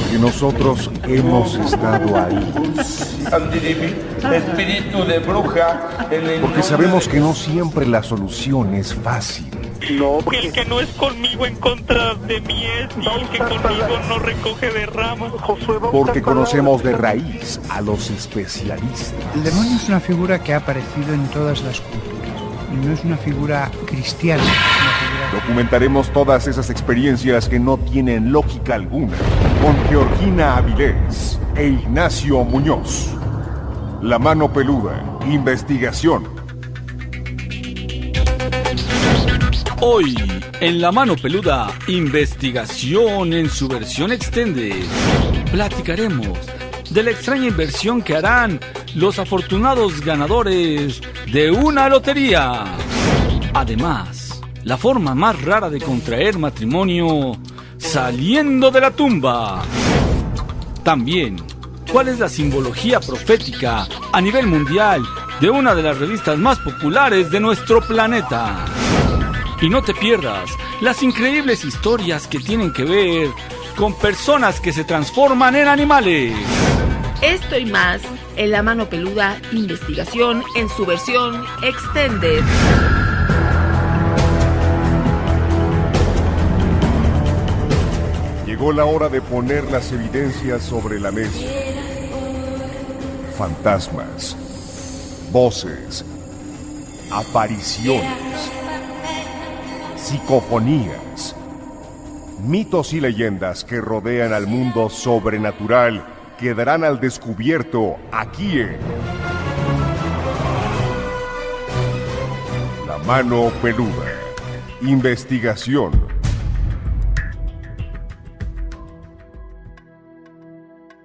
porque nosotros hemos estado ahí. Espíritu de bruja. Porque sabemos que no siempre la solución es fácil. No, El que no es conmigo en contra de mí es, y el que conmigo no recoge de ramas. Porque conocemos de raíz a los especialistas. El demonio es una figura que ha aparecido en todas las culturas. Y no es una figura cristiana, es una figura... Documentaremos todas esas experiencias que no tienen lógica alguna con Georgina Avilés e Ignacio Muñoz. La Mano Peluda, investigación. Hoy, en La Mano Peluda, investigación en su versión extended, platicaremos de la extraña inversión que harán los afortunados ganadores de una lotería. Además, la forma más rara de contraer matrimonio saliendo de la tumba. También, ¿cuál es la simbología profética a nivel mundial de una de las revistas más populares de nuestro planeta? Y no te pierdas las increíbles historias que tienen que ver con personas que se transforman en animales. Esto y más en La Mano Peluda, investigación en su versión extended. Llegó la hora de poner las evidencias sobre la mesa. Fantasmas, voces, apariciones, psicofonías, mitos y leyendas que rodean al mundo sobrenatural quedarán al descubierto aquí en La Mano Peluda, investigación.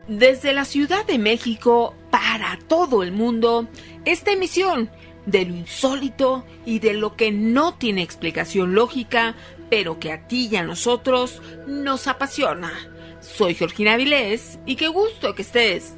Desde la Ciudad de México para todo el mundo, esta emisión de lo insólito y de lo que no tiene explicación lógica, pero que a ti y a nosotros nos apasiona. Soy Georgina Avilés y qué gusto que estés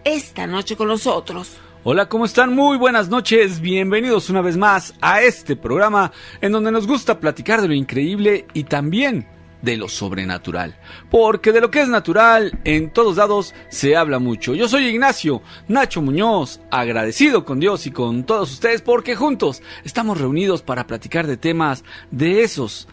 esta noche con nosotros. Hola, ¿cómo están? Muy buenas noches, bienvenidos una vez más a este programa en donde nos gusta platicar de lo increíble y también de lo sobrenatural, porque de lo que es natural en todos lados se habla mucho. Yo soy Ignacio Nacho Muñoz, agradecido con Dios y con todos ustedes porque juntos estamos reunidos para platicar de temas de esos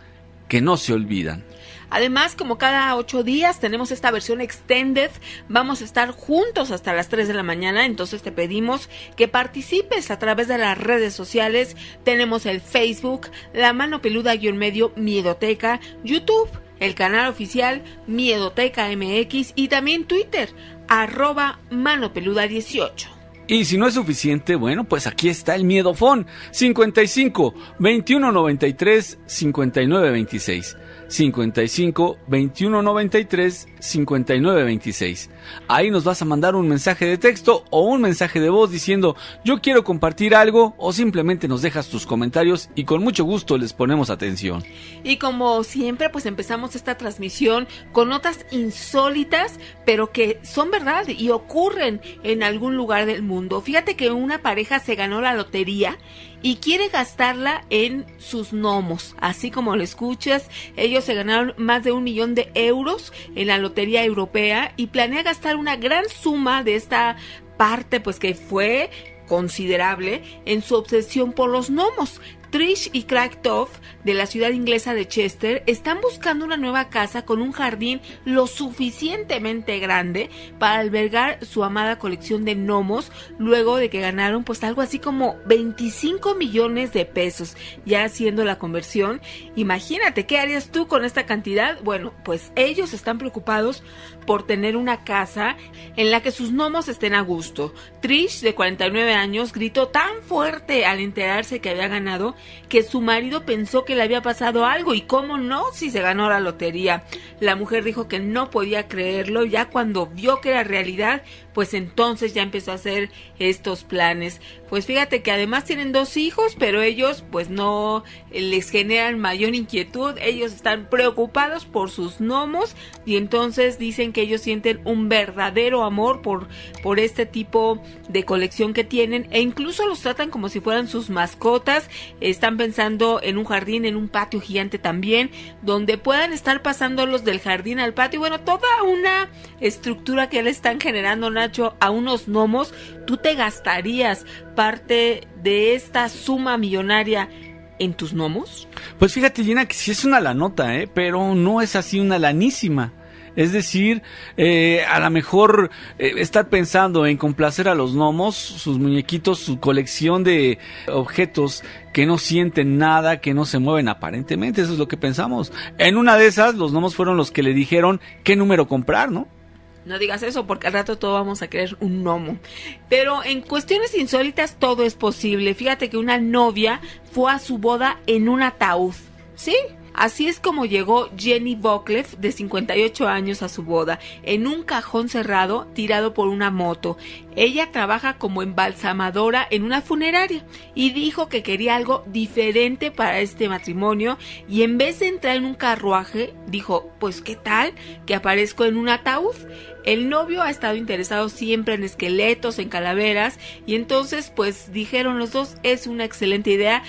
que no se olvidan. Además, como cada 8 días tenemos esta versión extended, vamos a estar juntos hasta las 3 de la mañana, entonces te pedimos que participes a través de las redes sociales. Tenemos el Facebook, La Mano Peluda-medio Miedoteca, YouTube, el canal oficial Miedoteca MX y también Twitter, @manopeluda18. Y si no es suficiente, bueno, pues aquí está el miedofón, 55 21 93 59 26. 55 21 93 59 26. Ahí nos vas a mandar un mensaje de texto o un mensaje de voz diciendo yo quiero compartir algo, o simplemente nos dejas tus comentarios y con mucho gusto les ponemos atención. Y como siempre, pues empezamos esta transmisión con notas insólitas, pero que son verdad y ocurren en algún lugar del mundo. Fíjate que una pareja se ganó la lotería y quiere gastarla en sus gnomos, así como lo escuchas. Ellos se ganaron más de 1 millón de euros en la lotería europea y planea gastar una gran suma de esta parte, pues que fue considerable, en su obsesión por los gnomos. Trish y Craig Toff, de la ciudad inglesa de Chester, están buscando una nueva casa con un jardín lo suficientemente grande para albergar su amada colección de gnomos, luego de que ganaron pues algo así como 25 millones de pesos. Ya haciendo la conversión, imagínate, ¿qué harías tú con esta cantidad? Bueno, pues ellos están preocupados por tener una casa en la que sus gnomos estén a gusto. Trish, de 49 años, gritó tan fuerte al enterarse que había ganado que su marido pensó que le había pasado algo, y cómo no si se ganó la lotería. La mujer dijo que no podía creerlo. Ya cuando vio que era realidad, pues entonces ya empezó a hacer estos planes. Pues fíjate que además tienen 2 hijos, pero ellos pues no les generan mayor inquietud. Ellos están preocupados por sus gnomos y entonces dicen que ellos sienten un verdadero amor por este tipo de colección que tienen, e incluso los tratan como si fueran sus mascotas. están pensando en un jardín, en un patio gigante también, donde puedan estar pasando los del jardín al patio. Bueno, toda una estructura que le están generando, Nacho, a unos gnomos. ¿Tú te gastarías parte de esta suma millonaria en tus gnomos? Pues fíjate, Gina, que sí es una lanota, pero no es así una lanísima. Es decir, a lo mejor estar pensando en complacer a los gnomos, sus muñequitos, su colección de objetos que no sienten nada, que no se mueven aparentemente, eso es lo que pensamos. En una de esas, los gnomos fueron los que le dijeron qué número comprar, ¿no? No digas eso porque al rato todos vamos a querer un gnomo. Pero en cuestiones insólitas todo es posible. Fíjate que una novia fue a su boda en un ataúd, ¿sí? Así es como llegó Jenny Bockleff, de 58 años, a su boda, en un cajón cerrado tirado por una moto. Ella trabaja como embalsamadora en una funeraria y dijo que quería algo diferente para este matrimonio, y en vez de entrar en un carruaje, dijo, pues ¿qué tal que aparezco en un ataúd? El novio ha estado interesado siempre en esqueletos, en calaveras, y entonces pues dijeron los dos, es una excelente idea.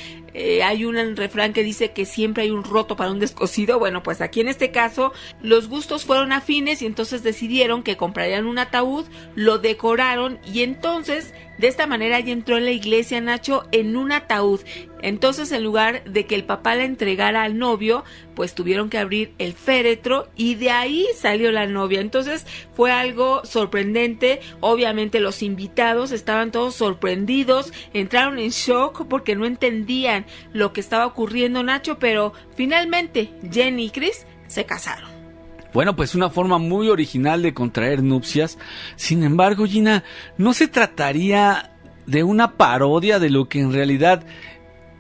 Hay un refrán que dice que siempre hay un roto para un descosido. Bueno, pues aquí en este caso los gustos fueron afines y entonces decidieron que comprarían un ataúd, lo decoraron y entonces de esta manera ya entró en la iglesia, Nacho, en un ataúd. Entonces, en lugar de que el papá la entregara al novio, pues tuvieron que abrir el féretro y de ahí salió la novia. Entonces fue algo sorprendente. Obviamente los invitados estaban todos sorprendidos, entraron en shock porque no entendían lo que estaba ocurriendo, Nacho, pero finalmente Jenny y Chris se casaron. Bueno, pues una forma muy original de contraer nupcias. Sin embargo, Gina, ¿no se trataría de una parodia de lo que en realidad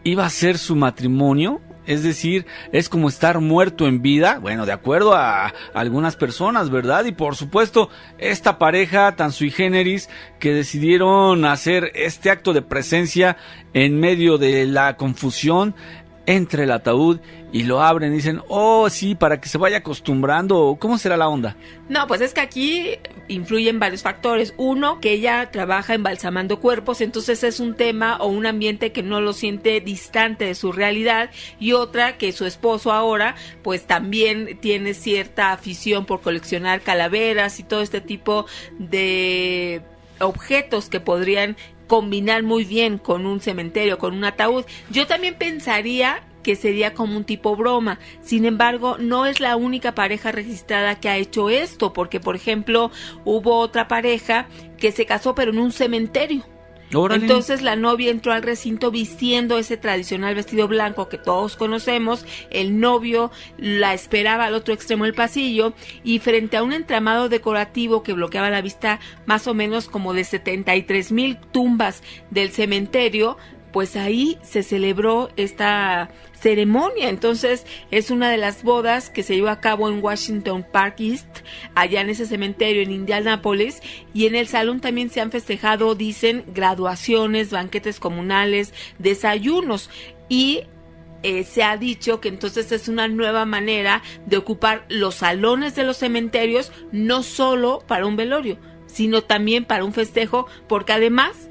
iba a ser su matrimonio? Es decir, es como estar muerto en vida, bueno, de acuerdo a algunas personas, ¿verdad? Y por supuesto, esta pareja tan sui generis que decidieron hacer este acto de presencia en medio de la confusión entre el ataúd y lo abren y dicen, oh sí, para que se vaya acostumbrando. ¿Cómo será la onda? No, pues es que aquí influyen varios factores. Uno, que ella trabaja embalsamando cuerpos, entonces es un tema o un ambiente que no lo siente distante de su realidad. Y otra, que su esposo ahora pues también tiene cierta afición por coleccionar calaveras y todo este tipo de objetos que podrían combinar muy bien con un cementerio, con un ataúd. Yo también pensaría que sería como un tipo broma. Sin embargo, no es la única pareja registrada que ha hecho esto, porque por ejemplo hubo otra pareja que se casó pero en un cementerio. ¡Órale! Entonces la novia entró al recinto vistiendo ese tradicional vestido blanco que todos conocemos. El novio la esperaba al otro extremo del pasillo y frente a un entramado decorativo que bloqueaba la vista más o menos como de 73,000 tumbas del cementerio, pues ahí se celebró esta ceremonia. Entonces es una de las bodas que se llevó a cabo en Washington Park East, allá en ese cementerio en Indianápolis, y en el salón también se han festejado, dicen, graduaciones, banquetes comunales, desayunos, y se ha dicho que entonces es una nueva manera de ocupar los salones de los cementerios, no solo para un velorio, sino también para un festejo, porque además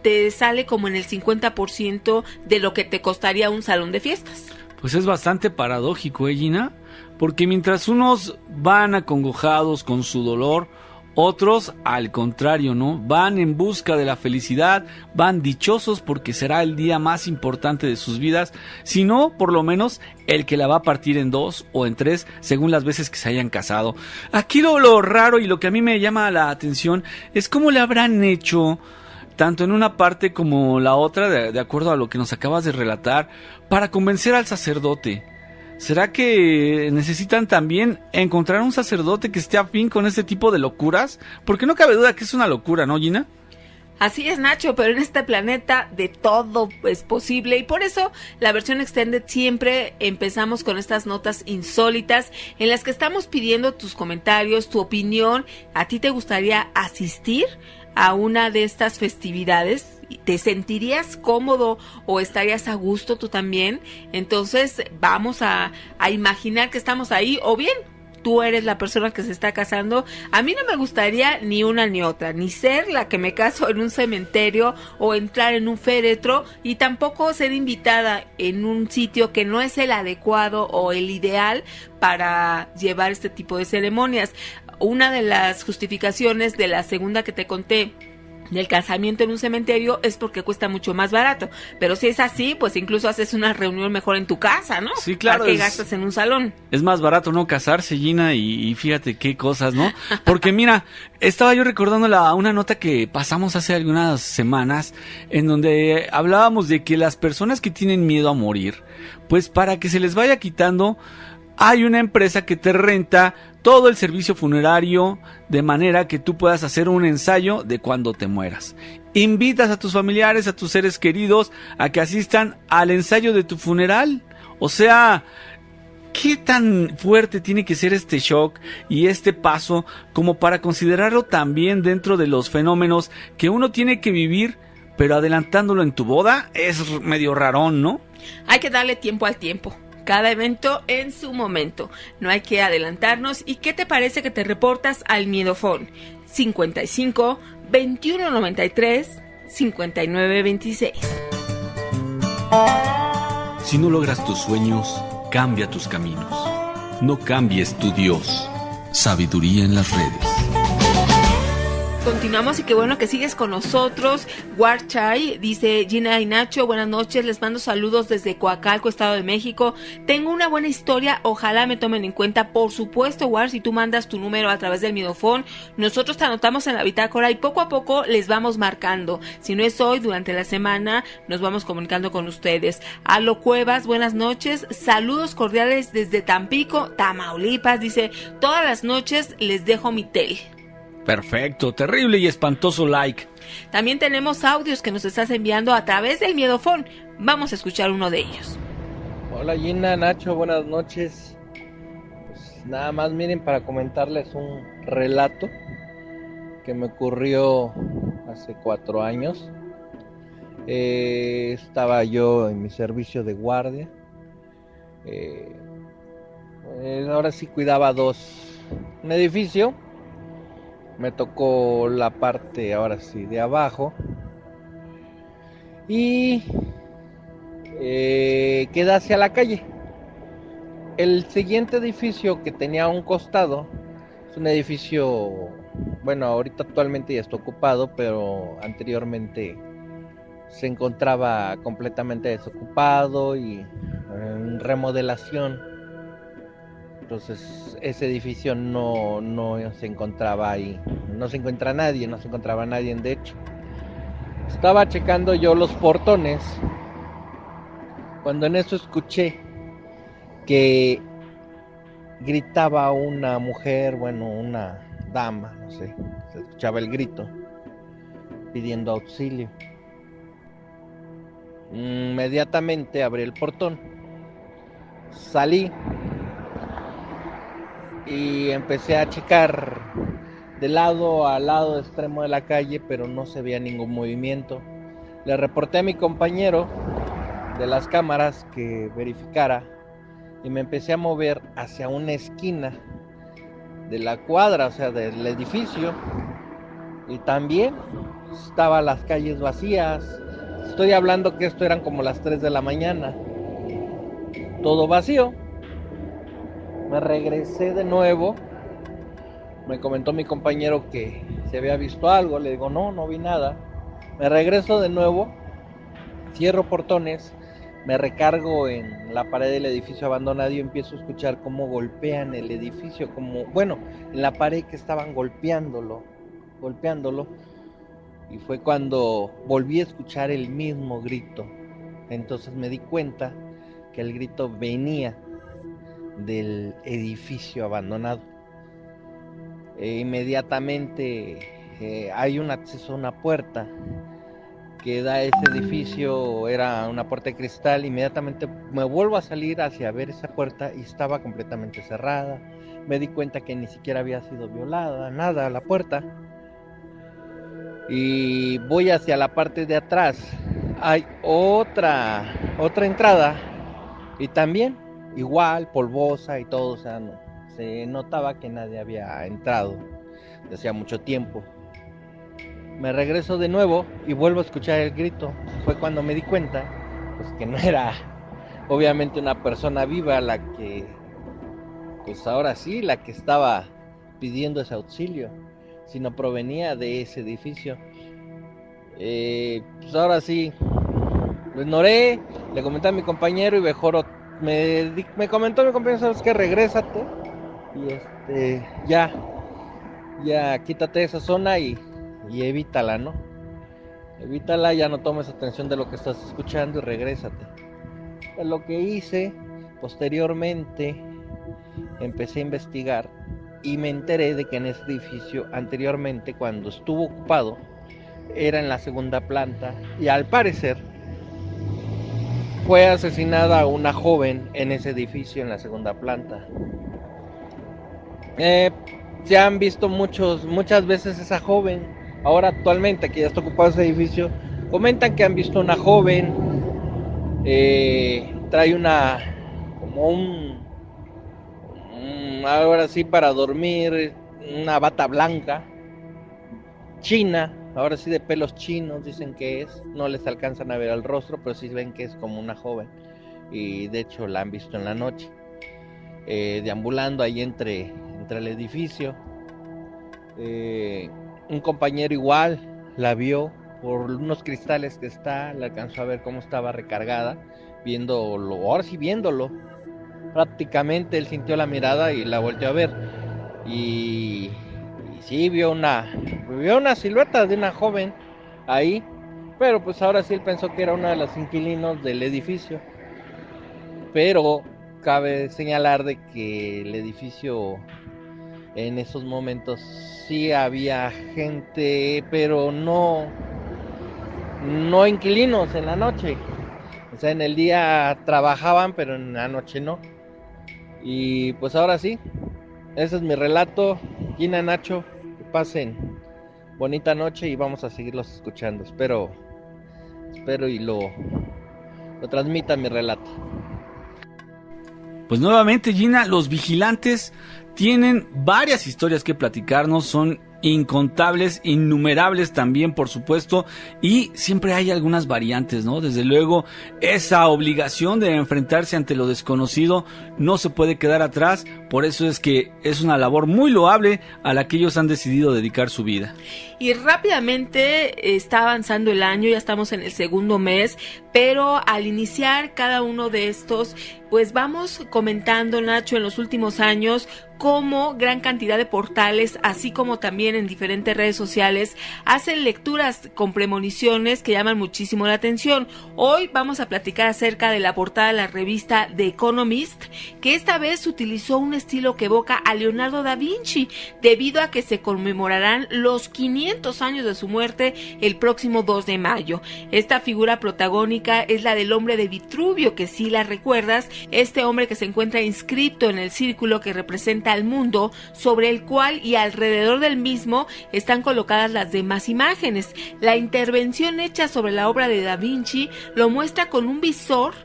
te sale como en el 50% de lo que te costaría un salón de fiestas. Pues es bastante paradójico, Gina, porque mientras unos van acongojados con su dolor, otros al contrario, ¿no? Van en busca de la felicidad, van dichosos porque será el día más importante de sus vidas, si no, por lo menos el que la va a partir en 2 o en 3, según las veces que se hayan casado. Aquí lo raro y lo que a mí me llama la atención es cómo le habrán hecho tanto en una parte como la otra, de acuerdo a lo que nos acabas de relatar, para convencer al sacerdote. ¿Será que necesitan también encontrar un sacerdote que esté afín con este tipo de locuras? Porque no cabe duda que es una locura, ¿no, Gina? Así es, Nacho, pero en este planeta de todo es posible y por eso la versión extended siempre empezamos con estas notas insólitas en las que estamos pidiendo tus comentarios, tu opinión. ¿A ti te gustaría asistir a una de estas festividades? ¿Te sentirías cómodo o estarías a gusto tú también? Entonces vamos a imaginar que estamos ahí, o bien tú eres la persona que se está casando, a mí no me gustaría ni una ni otra, ni ser la que me caso en un cementerio o entrar en un féretro, y tampoco ser invitada en un sitio que no es el adecuado o el ideal para llevar este tipo de ceremonias. Una de las justificaciones de la segunda que te conté, del casamiento en un cementerio, es porque cuesta mucho más barato, pero si es así, pues incluso haces una reunión mejor en tu casa, ¿no? Sí, claro. ¿Para qué gastas en un salón? Es más barato no casarse, Gina, y fíjate qué cosas, ¿no? Porque mira, estaba yo recordando una nota que pasamos hace algunas semanas, en donde hablábamos de que las personas que tienen miedo a morir, pues para que se les vaya quitando, hay una empresa que te renta todo el servicio funerario, de manera que tú puedas hacer un ensayo de cuando te mueras. Invitas a tus familiares, a tus seres queridos, a que asistan al ensayo de tu funeral. O sea, ¿qué tan fuerte tiene que ser este shock y este paso como para considerarlo también dentro de los fenómenos que uno tiene que vivir, pero adelantándolo en tu boda? Es medio rarón, ¿no? Hay que darle tiempo al tiempo. Cada evento en su momento. No hay que adelantarnos. ¿Y qué te parece que te reportas al Miedofón? 55 21 93 59 26. Si no logras tus sueños, cambia tus caminos. No cambies tu Dios. Sabiduría en las redes. Continuamos y qué bueno que sigues con nosotros. Warchay dice: Gina y Nacho, buenas noches, les mando saludos desde Coacalco, Estado de México. Tengo una buena historia, ojalá me tomen en cuenta. Por supuesto, War, si tú mandas tu número a través del Miedofón, nosotros te anotamos en la bitácora y poco a poco les vamos marcando. Si no es hoy, durante la semana nos vamos comunicando con ustedes. Alo Cuevas, buenas noches, saludos cordiales desde Tampico, Tamaulipas. Dice: todas las noches les dejo mi tel. Perfecto, terrible y espantoso like. También tenemos audios que nos estás enviando a través del Miedofón. Vamos a escuchar uno de ellos. Hola Gina, Nacho, buenas noches. Pues nada más miren para comentarles un relato que me ocurrió hace 4 años. Estaba yo en mi servicio de guardia. Ahora sí cuidaba un edificio. Me tocó la parte, ahora sí, de abajo. Y queda hacia la calle. El siguiente edificio que tenía a un costado es un edificio, bueno, ahorita actualmente ya está ocupado, pero anteriormente se encontraba completamente desocupado y en remodelación. Entonces ese edificio no se encontraba ahí, no se encuentra nadie, no se encontraba nadie. De hecho, estaba checando yo los portones cuando en eso escuché que gritaba una mujer, bueno, una dama, no sé, se escuchaba el grito pidiendo auxilio. Inmediatamente abrí el portón, salí y empecé a checar de lado a lado extremo de la calle, pero no se veía ningún movimiento. Le reporté a mi compañero de las cámaras que verificara y me empecé a mover hacia una esquina de la cuadra, o sea, del edificio, y también estaban las calles vacías. Estoy hablando que esto eran como las 3 de la mañana, todo vacío. Me regresé de nuevo, me comentó mi compañero que se había visto algo, le digo no vi nada. Me regreso de nuevo, cierro portones, me recargo en la pared del edificio abandonado y empiezo a escuchar cómo golpean el edificio, en la pared que estaban golpeándolo, y fue cuando volví a escuchar el mismo grito. Entonces me di cuenta que el grito venía del edificio abandonado. Inmediatamente hay un acceso a una puerta que da a ese edificio, era una puerta de cristal. Inmediatamente me vuelvo a salir hacia ver esa puerta y estaba completamente cerrada. Me di cuenta que ni siquiera había sido violada, nada, la puerta. Y voy hacia la parte de atrás, hay otra entrada y también igual, polvosa y todo, o sea, se notaba que nadie había entrado desde hacía mucho tiempo. Me regreso de nuevo y vuelvo a escuchar el grito. Fue cuando me di cuenta pues que no era obviamente una persona viva la que, pues ahora sí, la que estaba pidiendo ese auxilio, sino provenía de ese edificio. Pues ahora sí, lo ignoré, le comenté a mi compañero y mejor me comentó mi compañero, ¿sabes qué? Regrésate y ya quítate de esa zona y evítala, ¿no? Evítala, ya no tomes atención de lo que estás escuchando y regrésate. Es lo que hice. Posteriormente empecé a investigar y me enteré de que en ese edificio anteriormente, cuando estuvo ocupado, era en la segunda planta y al parecer fue asesinada una joven en ese edificio en la segunda planta. Se han visto muchas veces esa joven. Ahora actualmente que ya está ocupado ese edificio, comentan que han visto una joven, trae ahora sí para dormir, una bata blanca, china, ahora sí de pelos chinos dicen que es, no les alcanzan a ver el rostro, pero sí ven que es como una joven, y de hecho la han visto en la noche, deambulando ahí entre el edificio. Un compañero igual la vio por unos cristales que la alcanzó a ver cómo estaba recargada, viéndolo, prácticamente él sintió la mirada y la volteó a ver, y sí vio una silueta de una joven ahí, pero pues ahora sí él pensó que era uno de los inquilinos del edificio, pero cabe señalar de que el edificio en esos momentos sí había gente, pero no inquilinos en la noche. O sea, en el día trabajaban, pero en la noche no. Y pues ahora sí, ese es mi relato. Gina, Nacho, que pasen bonita noche y vamos a seguirlos escuchando. Espero y lo transmita mi relato. Pues nuevamente, Gina, los vigilantes tienen varias historias que platicarnos, son incontables, innumerables también, por supuesto, y siempre hay algunas variantes, ¿no? Desde luego, esa obligación de enfrentarse ante lo desconocido no se puede quedar atrás, por eso es que es una labor muy loable a la que ellos han decidido dedicar su vida. Y rápidamente está avanzando el año, ya estamos en el segundo mes, pero al iniciar cada uno de estos, pues vamos comentando, Nacho, en los últimos años, cómo gran cantidad de portales, así como también en diferentes redes sociales, hacen lecturas con premoniciones que llaman muchísimo la atención. Hoy vamos a platicar acerca de la portada de la revista The Economist, que esta vez utilizó un estilo que evoca a Leonardo da Vinci, debido a que se conmemorarán los 500 años de su muerte el próximo 2 de mayo. Esta figura protagónica es la del hombre de Vitruvio, que si la recuerdas, este hombre que se encuentra inscrito en el círculo que representa al mundo, sobre el cual y alrededor del mismo están colocadas las demás imágenes. La intervención hecha sobre la obra de Da Vinci lo muestra con un visor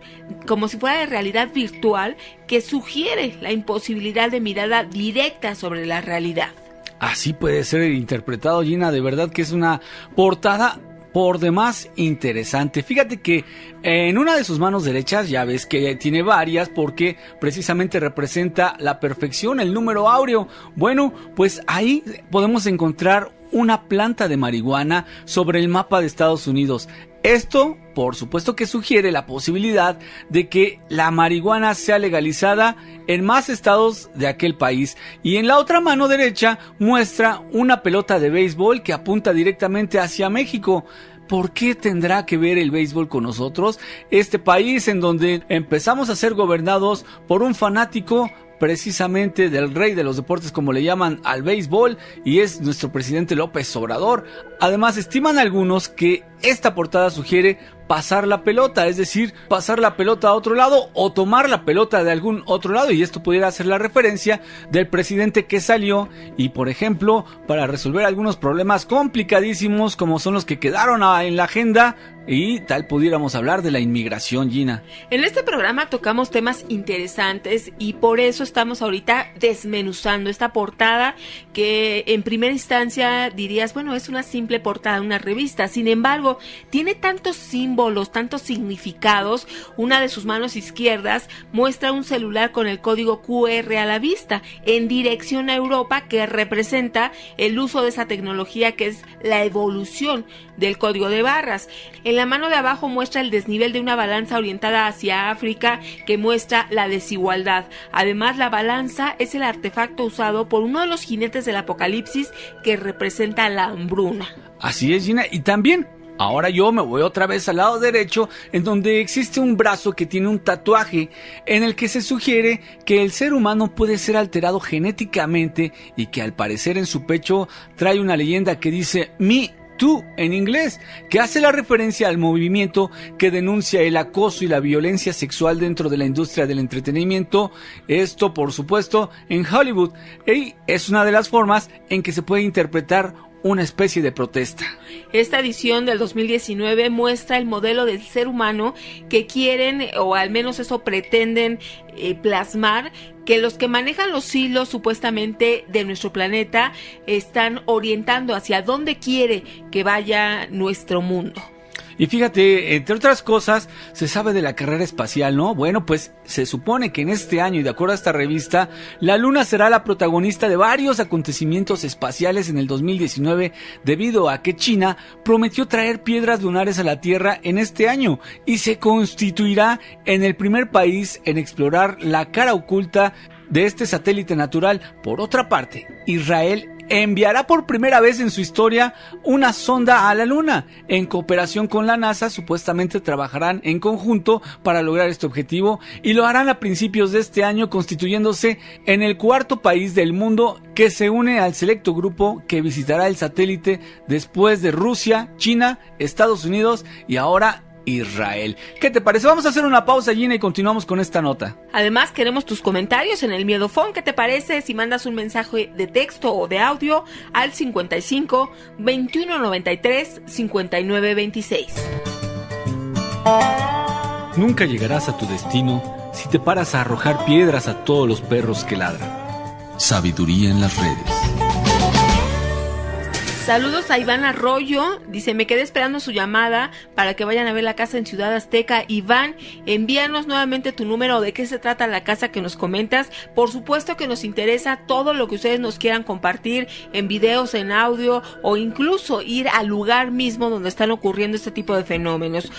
como si fuera de realidad virtual que sugiere la imposibilidad de mirada directa sobre la realidad. Así puede ser interpretado, Gina, de verdad que es una portada por demás interesante. Fíjate que en una de sus manos derechas, ya ves que tiene varias porque precisamente representa la perfección, el número áureo. Bueno, pues ahí podemos encontrar una planta de marihuana sobre el mapa de Estados Unidos. Esto, por supuesto, que sugiere la posibilidad de que la marihuana sea legalizada en más estados de aquel país. Y en la otra mano derecha muestra una pelota de béisbol que apunta directamente hacia México. ¿Por qué tendrá que ver el béisbol con nosotros? Este país en donde empezamos a ser gobernados por un fanático precisamente del rey de los deportes, como le llaman al béisbol, y es nuestro presidente López Obrador. Además, estiman algunos que esta portada sugiere pasar la pelota, es decir, pasar la pelota a otro lado o tomar la pelota de algún otro lado, y esto pudiera ser la referencia del presidente que salió y, por ejemplo, para resolver algunos problemas complicadísimos como son los que quedaron en la agenda, y tal pudiéramos hablar de la inmigración, Gina. En este programa tocamos temas interesantes y por eso estamos ahorita desmenuzando esta portada que en primera instancia dirías, bueno, es una simple portada de una revista. Sin embargo, tiene tantos símbolos, tantos significados. Una de sus manos izquierdas muestra un celular con el código QR a la vista en dirección a Europa, que representa el uso de esa tecnología que es la evolución del código de barras. En la mano de abajo muestra el desnivel de una balanza orientada hacia África que muestra la desigualdad. Además, la balanza es el artefacto usado por uno de los jinetes del apocalipsis que representa la hambruna. Así es, Gina, y también ahora yo me voy otra vez al lado derecho, en donde existe un brazo que tiene un tatuaje en el que se sugiere que el ser humano puede ser alterado genéticamente y que al parecer en su pecho trae una leyenda que dice Me Too en inglés, que hace la referencia al movimiento que denuncia el acoso y la violencia sexual dentro de la industria del entretenimiento, esto por supuesto en Hollywood, y es una de las formas en que se puede interpretar una especie de protesta. Esta edición del 2019 muestra el modelo del ser humano que quieren, o al menos eso pretenden plasmar, que los que manejan los hilos supuestamente de nuestro planeta están orientando hacia dónde quiere que vaya nuestro mundo. Y fíjate, entre otras cosas, se sabe de la carrera espacial, ¿no? Bueno, pues se supone que en este año, y de acuerdo a esta revista, la Luna será la protagonista de varios acontecimientos espaciales en el 2019, debido a que China prometió traer piedras lunares a la Tierra en este año y se constituirá en el primer país en explorar la cara oculta de este satélite natural. Por otra parte, Israel enviará por primera vez en su historia una sonda a la Luna. En cooperación con la NASA, supuestamente trabajarán en conjunto para lograr este objetivo y lo harán a principios de este año, constituyéndose en el cuarto país del mundo que se une al selecto grupo que visitará el satélite después de Rusia, China, Estados Unidos y ahora Israel. ¿Qué te parece? Vamos a hacer una pausa, Gina, y continuamos con esta nota. Además, queremos tus comentarios en el Miedofón. ¿Qué te parece si mandas un mensaje de texto o de audio al 55 21 93 59 26? Nunca llegarás a tu destino si te paras a arrojar piedras a todos los perros que ladran. Sabiduría en las redes. Saludos a Iván Arroyo, dice, me quedé esperando su llamada para que vayan a ver la casa en Ciudad Azteca. Iván, envíanos nuevamente tu número, de qué se trata la casa que nos comentas. Por supuesto que nos interesa todo lo que ustedes nos quieran compartir en videos, en audio o incluso ir al lugar mismo donde están ocurriendo este tipo de fenómenos.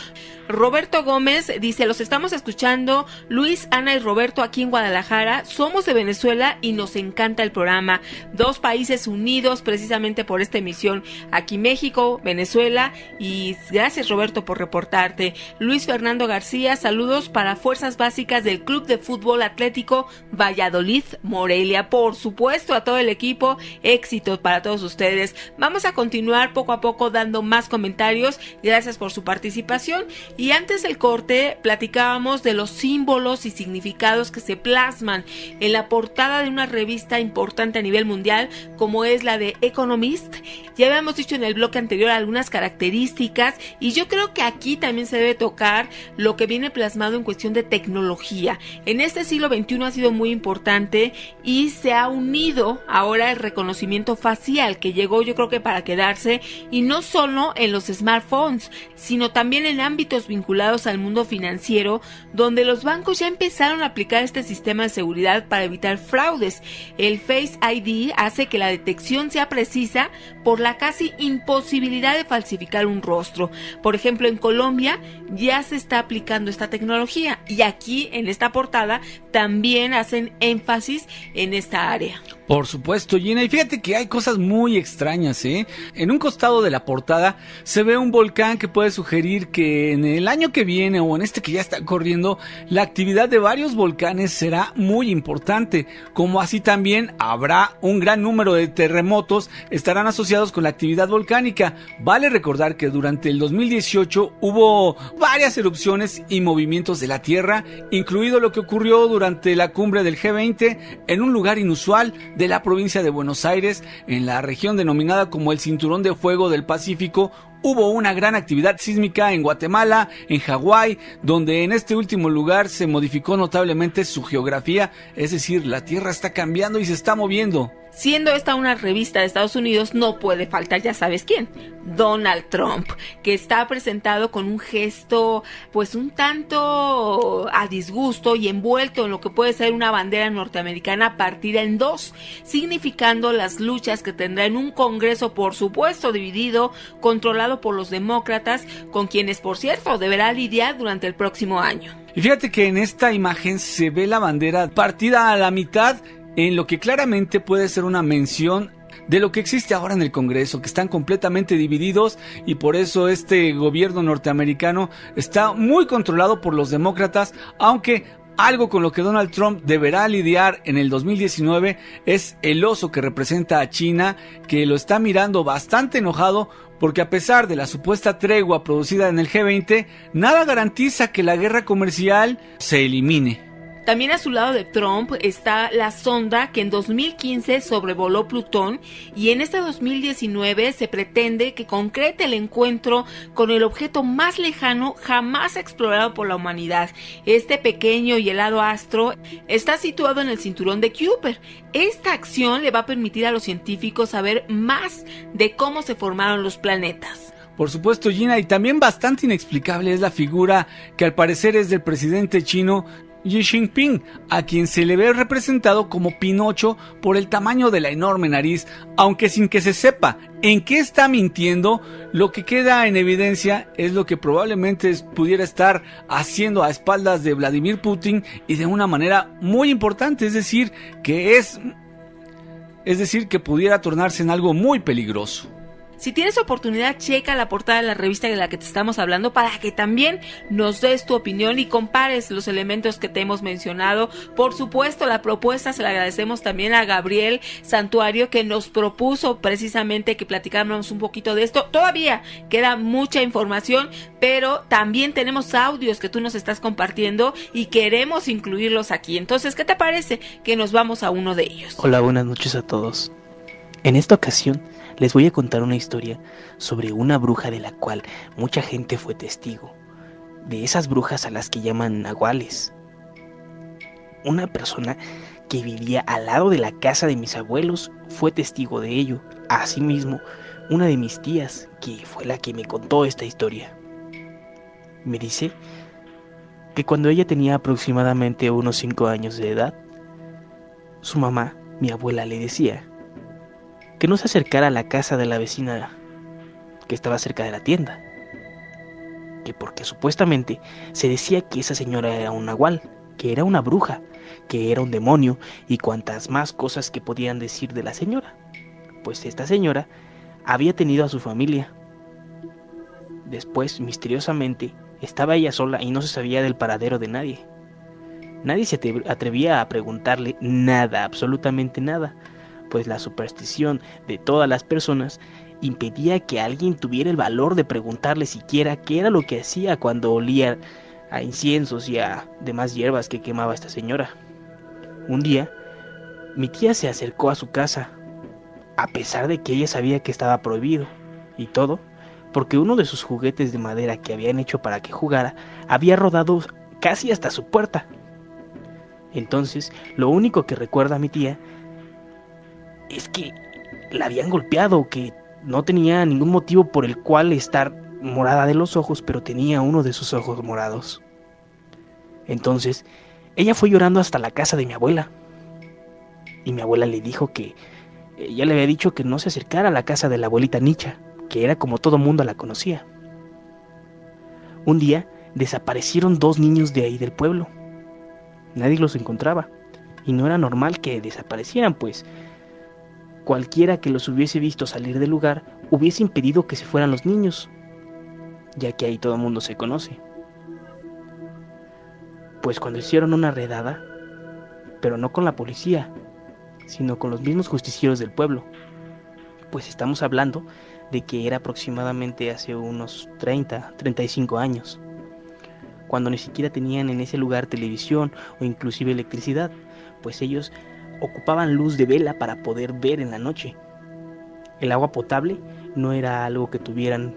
Roberto Gómez dice, los estamos escuchando, Luis, Ana y Roberto aquí en Guadalajara, somos de Venezuela y nos encanta el programa, 2 países unidos precisamente por esta emisión, aquí México, Venezuela, y gracias Roberto por reportarte. Luis Fernando García, saludos para Fuerzas Básicas del Club de Fútbol Atlético Valladolid, Morelia, por supuesto a todo el equipo, éxito para todos ustedes. Vamos a continuar poco a poco dando más comentarios, gracias por su participación. Y antes del corte platicábamos de los símbolos y significados que se plasman en la portada de una revista importante a nivel mundial como es la de Economist. Ya habíamos dicho en el bloque anterior algunas características y yo creo que aquí también se debe tocar lo que viene plasmado en cuestión de tecnología. En este siglo XXI ha sido muy importante y se ha unido ahora el reconocimiento facial que llegó yo creo que para quedarse, y no solo en los smartphones, sino también en ámbitos vinculados al mundo financiero, donde los bancos ya empezaron a aplicar este sistema de seguridad para evitar fraudes. El Face ID hace que la detección sea precisa por la casi imposibilidad de falsificar un rostro. Por ejemplo, en Colombia ya se está aplicando esta tecnología y aquí en esta portada también hacen énfasis en esta área. Por supuesto, Gina, y fíjate que hay cosas muy extrañas, ¿eh? En un costado de la portada se ve un volcán que puede sugerir que en el año que viene o en este que ya está corriendo, la actividad de varios volcanes será muy importante, como así también habrá un gran número de terremotos estarán asociados con la actividad volcánica. Vale recordar que durante el 2018 hubo varias erupciones y movimientos de la Tierra, incluido lo que ocurrió durante la cumbre del G20 en un lugar inusual de la provincia de Buenos Aires, en la región denominada como el Cinturón de Fuego del Pacífico. Hubo una gran actividad sísmica en Guatemala, en Hawái, donde en este último lugar se modificó notablemente su geografía, es decir, la Tierra está cambiando y se está moviendo. Siendo esta una revista de Estados Unidos, no puede faltar, ya sabes quién, Donald Trump, que está presentado con un gesto pues un tanto a disgusto y envuelto en lo que puede ser una bandera norteamericana partida en dos, significando las luchas que tendrá en un Congreso, por supuesto, dividido, controlado por los demócratas, con quienes, por cierto, deberá lidiar durante el próximo año. Y fíjate que en esta imagen se ve la bandera partida a la mitad, en lo que claramente puede ser una mención de lo que existe ahora en el Congreso, que están completamente divididos y por eso este gobierno norteamericano está muy controlado por los demócratas, aunque algo con lo que Donald Trump deberá lidiar en el 2019 es el oso que representa a China, que lo está mirando bastante enojado porque a pesar de la supuesta tregua producida en el G20, nada garantiza que la guerra comercial se elimine. También a su lado de Trump está la sonda que en 2015 sobrevoló Plutón y en este 2019 se pretende que concrete el encuentro con el objeto más lejano jamás explorado por la humanidad. Este pequeño y helado astro está situado en el cinturón de Kuiper. Esta acción le va a permitir a los científicos saber más de cómo se formaron los planetas. Por supuesto, Gina, y también bastante inexplicable es la figura que al parecer es del presidente chino Xi Jinping, a quien se le ve representado como Pinocho por el tamaño de la enorme nariz, aunque sin que se sepa en qué está mintiendo. Lo que queda en evidencia es lo que probablemente pudiera estar haciendo a espaldas de Vladimir Putin y de una manera muy importante, es decir, que pudiera tornarse en algo muy peligroso. Si tienes oportunidad, checa la portada de la revista de la que te estamos hablando para que también nos des tu opinión y compares los elementos que te hemos mencionado. Por supuesto, la propuesta se la agradecemos también a Gabriel Santuario, que nos propuso precisamente que platicáramos un poquito de esto. Todavía queda mucha información, pero también tenemos audios que tú nos estás compartiendo y queremos incluirlos aquí. Entonces, ¿qué te parece que nos vamos a uno de ellos? Hola, buenas noches a todos. En esta ocasión les voy a contar una historia sobre una bruja de la cual mucha gente fue testigo. De esas brujas a las que llaman nahuales. Una persona que vivía al lado de la casa de mis abuelos fue testigo de ello. Asimismo, una de mis tías, que fue la que me contó esta historia, me dice que cuando ella tenía aproximadamente unos 5 años de edad, su mamá, mi abuela, le decía que no se acercara a la casa de la vecina que estaba cerca de la tienda, que porque supuestamente se decía que esa señora era un nahual, que era una bruja, que era un demonio y cuantas más cosas que podían decir de la señora, pues esta señora había tenido a su familia. Después, misteriosamente, estaba ella sola y no se sabía del paradero de nadie. Nadie se atrevía a preguntarle nada, absolutamente nada, pues la superstición de todas las personas impedía que alguien tuviera el valor de preguntarle siquiera qué era lo que hacía cuando olía a inciensos y a demás hierbas que quemaba esta señora. Un día, mi tía se acercó a su casa, a pesar de que ella sabía que estaba prohibido, y todo porque uno de sus juguetes de madera que habían hecho para que jugara había rodado casi hasta su puerta. Entonces, lo único que recuerda a mi tía es que la habían golpeado, que no tenía ningún motivo por el cual estar morada de los ojos, pero tenía uno de sus ojos morados. Entonces, ella fue llorando hasta la casa de mi abuela. Y mi abuela le dijo que ella le había dicho que no se acercara a la casa de la abuelita Nicha, que era como todo mundo la conocía. Un día desaparecieron 2 niños de ahí del pueblo. Nadie los encontraba, y no era normal que desaparecieran, pues cualquiera que los hubiese visto salir del lugar hubiese impedido que se fueran los niños. ya que ahí todo el mundo se conoce. Pues cuando hicieron una redada, pero no con la policía, sino con los mismos justicieros del pueblo, pues estamos hablando de que era aproximadamente hace unos 35 años, cuando ni siquiera tenían en ese lugar televisión o inclusive electricidad, pues ellos ocupaban luz de vela para poder ver en la noche. El agua potable no era algo que tuvieran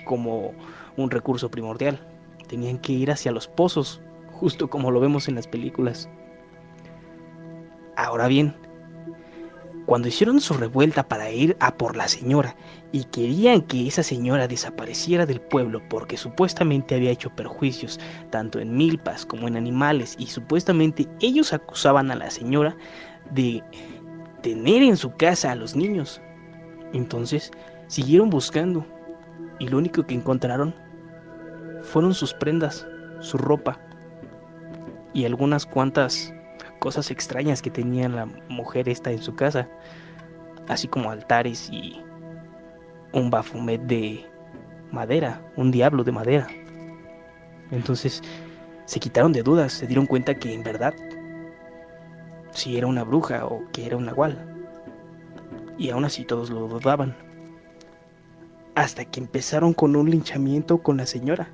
como un recurso primordial, tenían que ir hacia los pozos, justo como lo vemos en las películas. Ahora bien, cuando hicieron su revuelta para ir a por la señora y querían que esa señora desapareciera del pueblo porque supuestamente había hecho perjuicios tanto en milpas como en animales, y supuestamente ellos acusaban a la señora de tener en su casa a los niños, entonces siguieron buscando y lo único que encontraron fueron sus prendas, su ropa y algunas cuantas cosas extrañas que tenía la mujer esta en su casa, así como altares y un Baphomet de madera, un diablo de madera. Entonces se quitaron de dudas, se dieron cuenta que en verdad si era una bruja o que era un nahual, y aún así todos lo dudaban, hasta que empezaron con un linchamiento con la señora.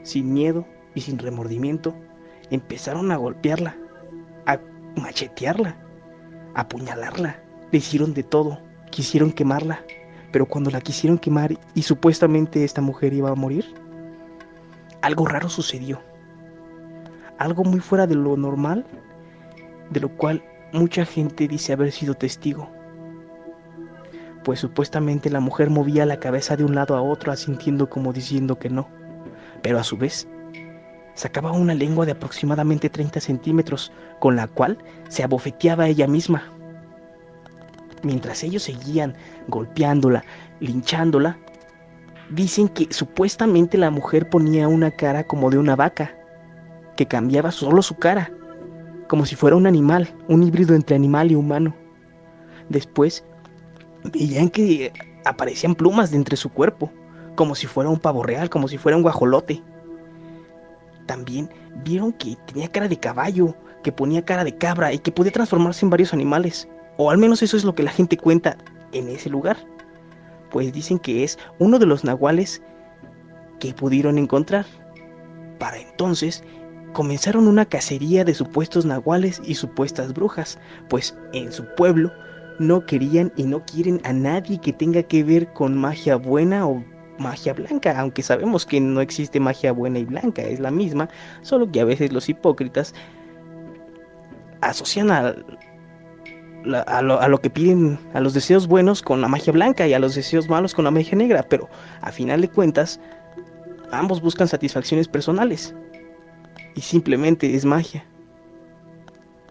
Sin miedo y sin remordimiento empezaron a golpearla, a machetearla, a apuñalarla. Le hicieron de todo, quisieron quemarla, pero cuando la quisieron quemar y supuestamente esta mujer iba a morir, algo raro sucedió, algo muy fuera de lo normal, de lo cual mucha gente dice haber sido testigo. Pues supuestamente la mujer movía la cabeza de un lado a otro, asintiendo como diciendo que no, pero a su vez sacaba una lengua de aproximadamente 30 centímetros, con la cual se abofeteaba a ella misma. Mientras ellos seguían golpeándola, linchándola, dicen que supuestamente la mujer ponía una cara como de una vaca, que cambiaba solo su cara, como si fuera un animal, un híbrido entre animal y humano. Después veían que aparecían plumas de entre su cuerpo, como si fuera un pavo real, como si fuera un guajolote. También vieron que tenía cara de caballo, que ponía cara de cabra y que podía transformarse en varios animales. O al menos eso es lo que la gente cuenta en ese lugar. Pues dicen que es uno de los nahuales que pudieron encontrar. Para entonces comenzaron una cacería de supuestos nahuales y supuestas brujas, pues en su pueblo no querían y no quieren a nadie que tenga que ver con magia buena o magia blanca, aunque sabemos que no existe magia buena y blanca, es la misma, solo que a veces los hipócritas asocian a lo que piden, a los deseos buenos con la magia blanca y a los deseos malos con la magia negra, pero a final de cuentas ambos buscan satisfacciones personales y simplemente es magia.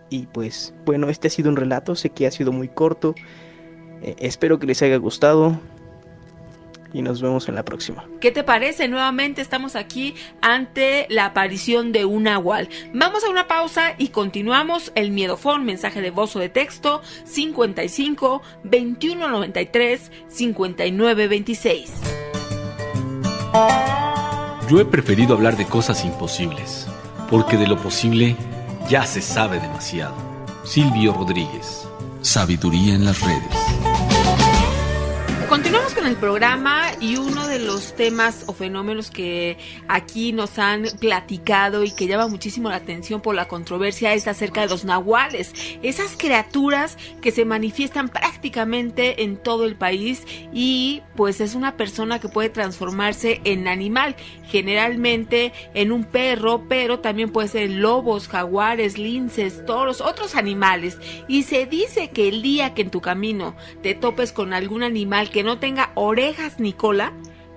Y pues bueno, este ha sido un relato, sé que ha sido muy corto, espero que les haya gustado y nos vemos en la próxima. ¿Qué te parece? Nuevamente estamos aquí ante la aparición de un nahual. Vamos a una pausa y continuamos. El Miedofón, mensaje de voz o de texto 55 21 93 59 26. Yo he preferido hablar de cosas imposibles, porque de lo posible ya se sabe demasiado. Silvio Rodríguez. Sabiduría en las redes. Continuamos con el programa y uno de los temas o fenómenos que aquí nos han platicado y que llama muchísimo la atención por la controversia es acerca de los nahuales, esas criaturas que se manifiestan prácticamente en todo el país y pues es una persona que puede transformarse en animal, generalmente en un perro, pero también puede ser lobos, jaguares, linces, toros, otros animales, y se dice que el día que en tu camino te topes con algún animal que no tenga orejas ni cola,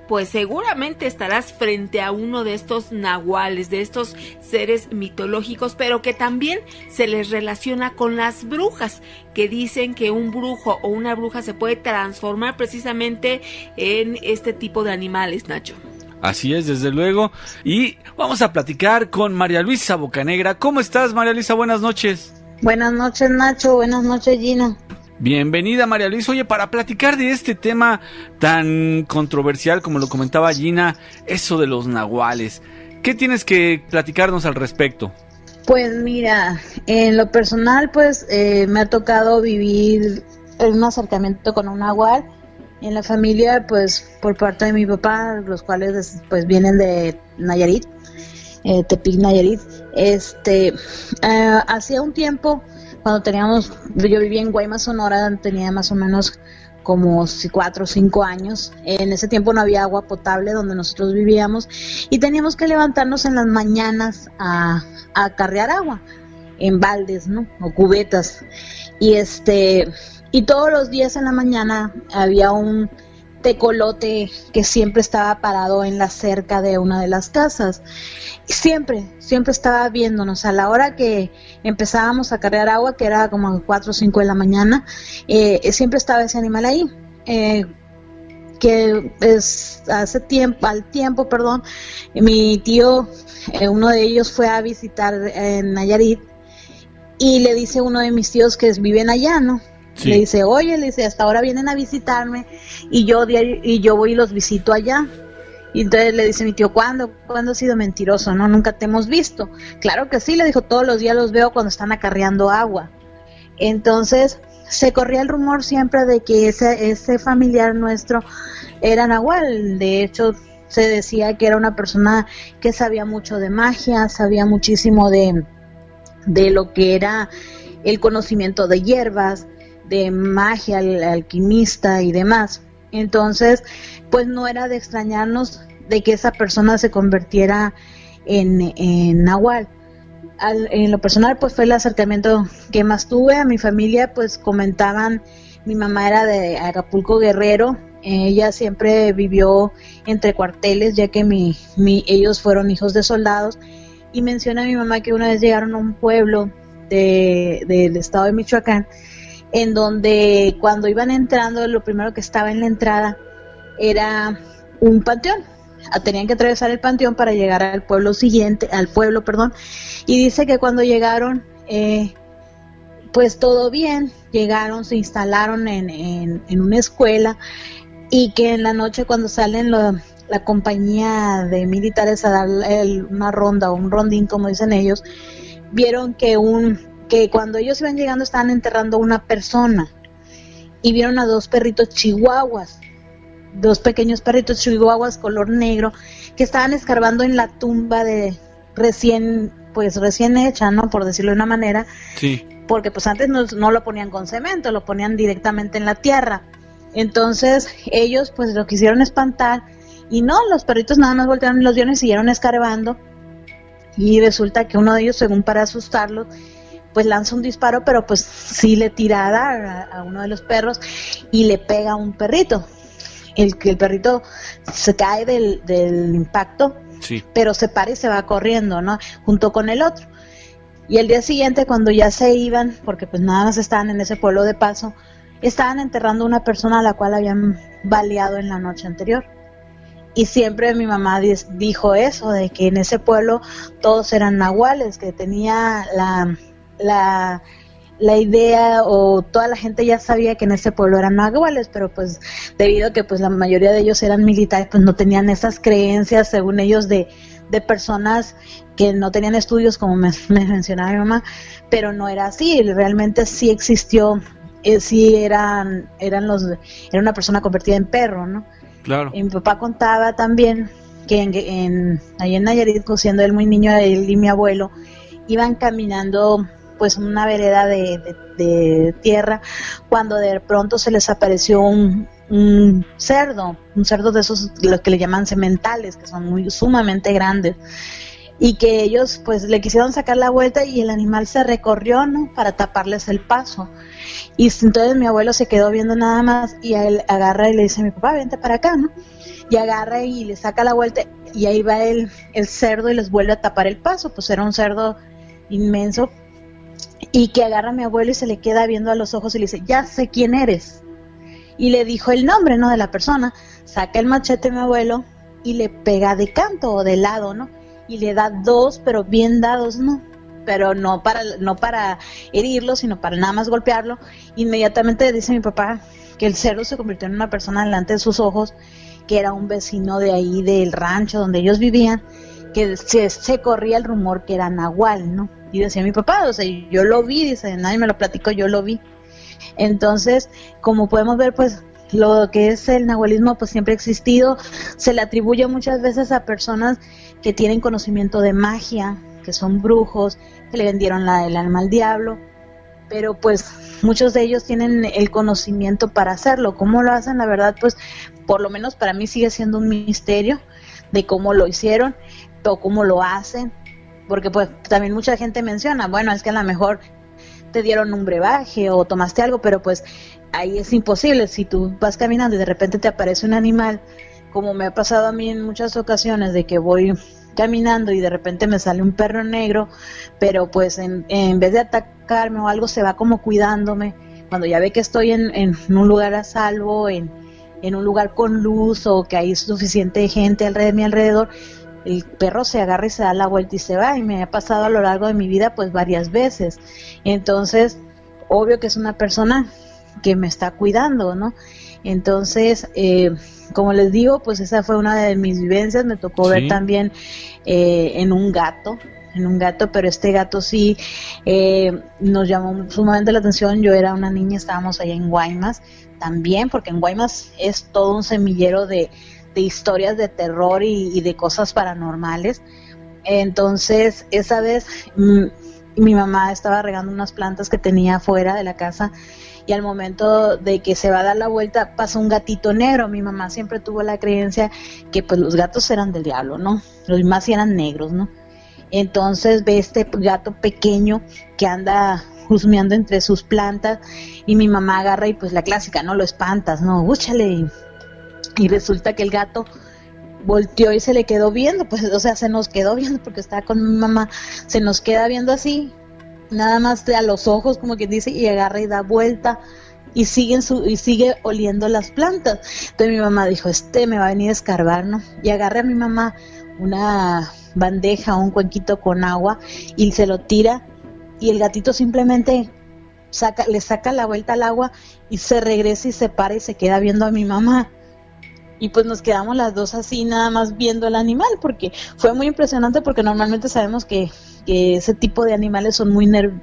pues seguramente estarás frente a uno de estos nahuales, de estos seres mitológicos, pero que también se les relaciona con las brujas, que dicen que un brujo o una bruja se puede transformar precisamente en este tipo de animales, Nacho. Así es, desde luego. Y vamos a platicar con María Luisa Bocanegra. ¿Cómo estás, María Luisa? Buenas noches. Buenas noches, Nacho. Buenas noches, Gina. Bienvenida, María Luisa. Oye, para platicar de este tema tan controversial como lo comentaba Gina, eso de los nahuales, ¿qué tienes que platicarnos al respecto? Pues mira, en lo personal pues me ha tocado vivir un acercamiento con un nahual. En la familia pues por parte de mi papá, los cuales pues vienen de Nayarit, Tepic, Nayarit. Hacía un tiempo, yo vivía en Guaymas, Sonora, tenía más o menos como 4 o 5 años. En ese tiempo no había agua potable donde nosotros vivíamos y teníamos que levantarnos en las mañanas a acarrear agua en baldes, ¿no? O cubetas. Y todos los días en la mañana había un tecolote que siempre estaba parado en la cerca de una de las casas. Y siempre estaba viéndonos. A la hora que empezábamos a cargar agua, que era como 4 o 5 de la mañana, siempre estaba ese animal ahí. Al tiempo, mi tío, uno de ellos fue a visitar en Nayarit y le dice uno de mis tíos que viven allá, ¿no? Sí. Le dice, hasta ahora vienen a visitarme y yo voy y los visito allá. Y entonces le dice mi tío, ¿cuándo has sido mentiroso? No, nunca te hemos visto. Claro que sí, le dijo, todos los días los veo cuando están acarreando agua. Entonces se corría el rumor siempre de que ese familiar nuestro era nahual. De hecho, se decía que era una persona que sabía mucho de magia, sabía muchísimo de lo que era el conocimiento de hierbas, de magia, alquimista y demás. Entonces, pues no era de extrañarnos de que esa persona se convirtiera en nahual. En lo personal, pues fue el acercamiento que más tuve. A mi familia, pues comentaban, mi mamá era de Acapulco, Guerrero. Ella siempre vivió entre cuarteles, ya que ellos fueron hijos de soldados. Y menciona a mi mamá que una vez llegaron a un pueblo del estado de Michoacán, en donde cuando iban entrando, lo primero que estaba en la entrada era un panteón. Tenían que atravesar el panteón para llegar al pueblo, y dice que cuando llegaron, pues todo bien, llegaron, se instalaron en una escuela, y que en la noche cuando salen la compañía de militares a dar una ronda o un rondín, como dicen ellos, vieron que cuando ellos iban llegando estaban enterrando una persona y vieron a 2 perritos chihuahuas, 2 pequeños perritos chihuahuas color negro que estaban escarbando en la tumba de recién hecha, ¿no? Por decirlo de una manera. Sí. Porque pues antes no lo ponían con cemento, lo ponían directamente en la tierra. Entonces ellos pues lo quisieron espantar y no, los perritos nada más voltearon y los vieron y siguieron escarbando, y resulta que uno de ellos, según para asustarlos, pues lanza un disparo, pero pues sí le tira a uno de los perros y le pega a un perrito. El perrito se cae del impacto, sí, pero se para y se va corriendo, ¿no? Junto con el otro. Y el día siguiente, cuando ya se iban, porque pues nada más estaban en ese pueblo de paso, estaban enterrando a una persona a la cual habían baleado en la noche anterior. Y siempre mi mamá dijo eso, de que en ese pueblo todos eran nahuales, que tenía la idea, o toda la gente ya sabía que en ese pueblo eran nahuales, pero pues debido a que pues la mayoría de ellos eran militares, pues no tenían esas creencias, según ellos, de personas que no tenían estudios, como me mencionaba mi mamá, pero no era así, realmente sí existió, sí era una persona convertida en perro, ¿no? Claro. Y mi papá contaba también que allá en Nayarit, siendo él muy niño, él y mi abuelo iban caminando pues una vereda de tierra, cuando de pronto se les apareció un cerdo de esos, los que le llaman sementales, que son sumamente grandes, y que ellos pues le quisieron sacar la vuelta y el animal se recorrió, ¿no?, para taparles el paso. Y entonces mi abuelo se quedó viendo nada más, y a él agarra y le dice a mi papá, vente para acá, ¿no? Y agarra y le saca la vuelta, y ahí va el cerdo y les vuelve a tapar el paso. Pues era un cerdo inmenso, y que agarra a mi abuelo y se le queda viendo a los ojos y le dice, ya sé quién eres. Y le dijo el nombre, ¿no?, de la persona. Saca el machete mi abuelo y le pega de canto o de lado, ¿no? Y le da 2, pero bien dados, ¿no? pero no para herirlo, sino para nada más golpearlo. Inmediatamente dice mi papá que el cerdo se convirtió en una persona delante de sus ojos, que era un vecino de ahí del rancho donde ellos vivían, que se corría el rumor que era nahual, ¿no? Y decía mi papá, o sea, yo lo vi, dice, nadie me lo platicó, yo lo vi. Entonces, como podemos ver, pues lo que es el nahualismo pues siempre ha existido, se le atribuye muchas veces a personas que tienen conocimiento de magia, que son brujos, que le vendieron el alma al diablo, pero pues muchos de ellos tienen el conocimiento para hacerlo. ¿Cómo lo hacen? La verdad, pues por lo menos para mí sigue siendo un misterio de cómo lo hicieron o cómo lo hacen, porque pues también mucha gente menciona, bueno, es que a lo mejor te dieron un brebaje o tomaste algo, pero pues ahí es imposible. Si tú vas caminando y de repente te aparece un animal, como me ha pasado a mí en muchas ocasiones, de que voy caminando y de repente me sale un perro negro, pero pues en vez de atacarme o algo, se va como cuidándome, cuando ya ve que estoy en un lugar a salvo, en un lugar con luz o que hay suficiente gente alrededor de mi alrededor, el perro se agarra y se da la vuelta y se va, y me ha pasado a lo largo de mi vida pues varias veces. Entonces, obvio que es una persona que me está cuidando, ¿no? Entonces, como les digo, pues esa fue una de mis vivencias. Me tocó ver también en un gato, pero este gato sí nos llamó sumamente la atención. Yo era una niña, estábamos allá en Guaymas también, porque en Guaymas es todo un semillero de historias de terror y de cosas paranormales. Entonces, esa vez mi mamá estaba regando unas plantas que tenía afuera de la casa, y al momento de que se va a dar la vuelta pasa un gatito negro. Mi mamá siempre tuvo la creencia que pues los gatos eran del diablo, ¿no? Los más si eran negros, ¿no? Entonces ve este gato pequeño que anda husmeando entre sus plantas, y mi mamá agarra y pues la clásica, ¿no? Lo espantas, ¿no? Úchale. Y resulta que el gato volteó y se le quedó viendo, pues, o sea, se nos quedó viendo porque estaba con mi mamá, se nos queda viendo así, nada más a los ojos, como quien dice, y agarra y da vuelta y sigue oliendo las plantas. Entonces mi mamá dijo, me va a venir a escarbar, ¿no? Y agarra a mi mamá una bandeja o un cuenquito con agua y se lo tira, y el gatito simplemente le saca la vuelta al agua y se regresa y se para y se queda viendo a mi mamá. Y pues nos quedamos las dos así, nada más viendo el animal, porque fue muy impresionante, porque normalmente sabemos que ese tipo de animales son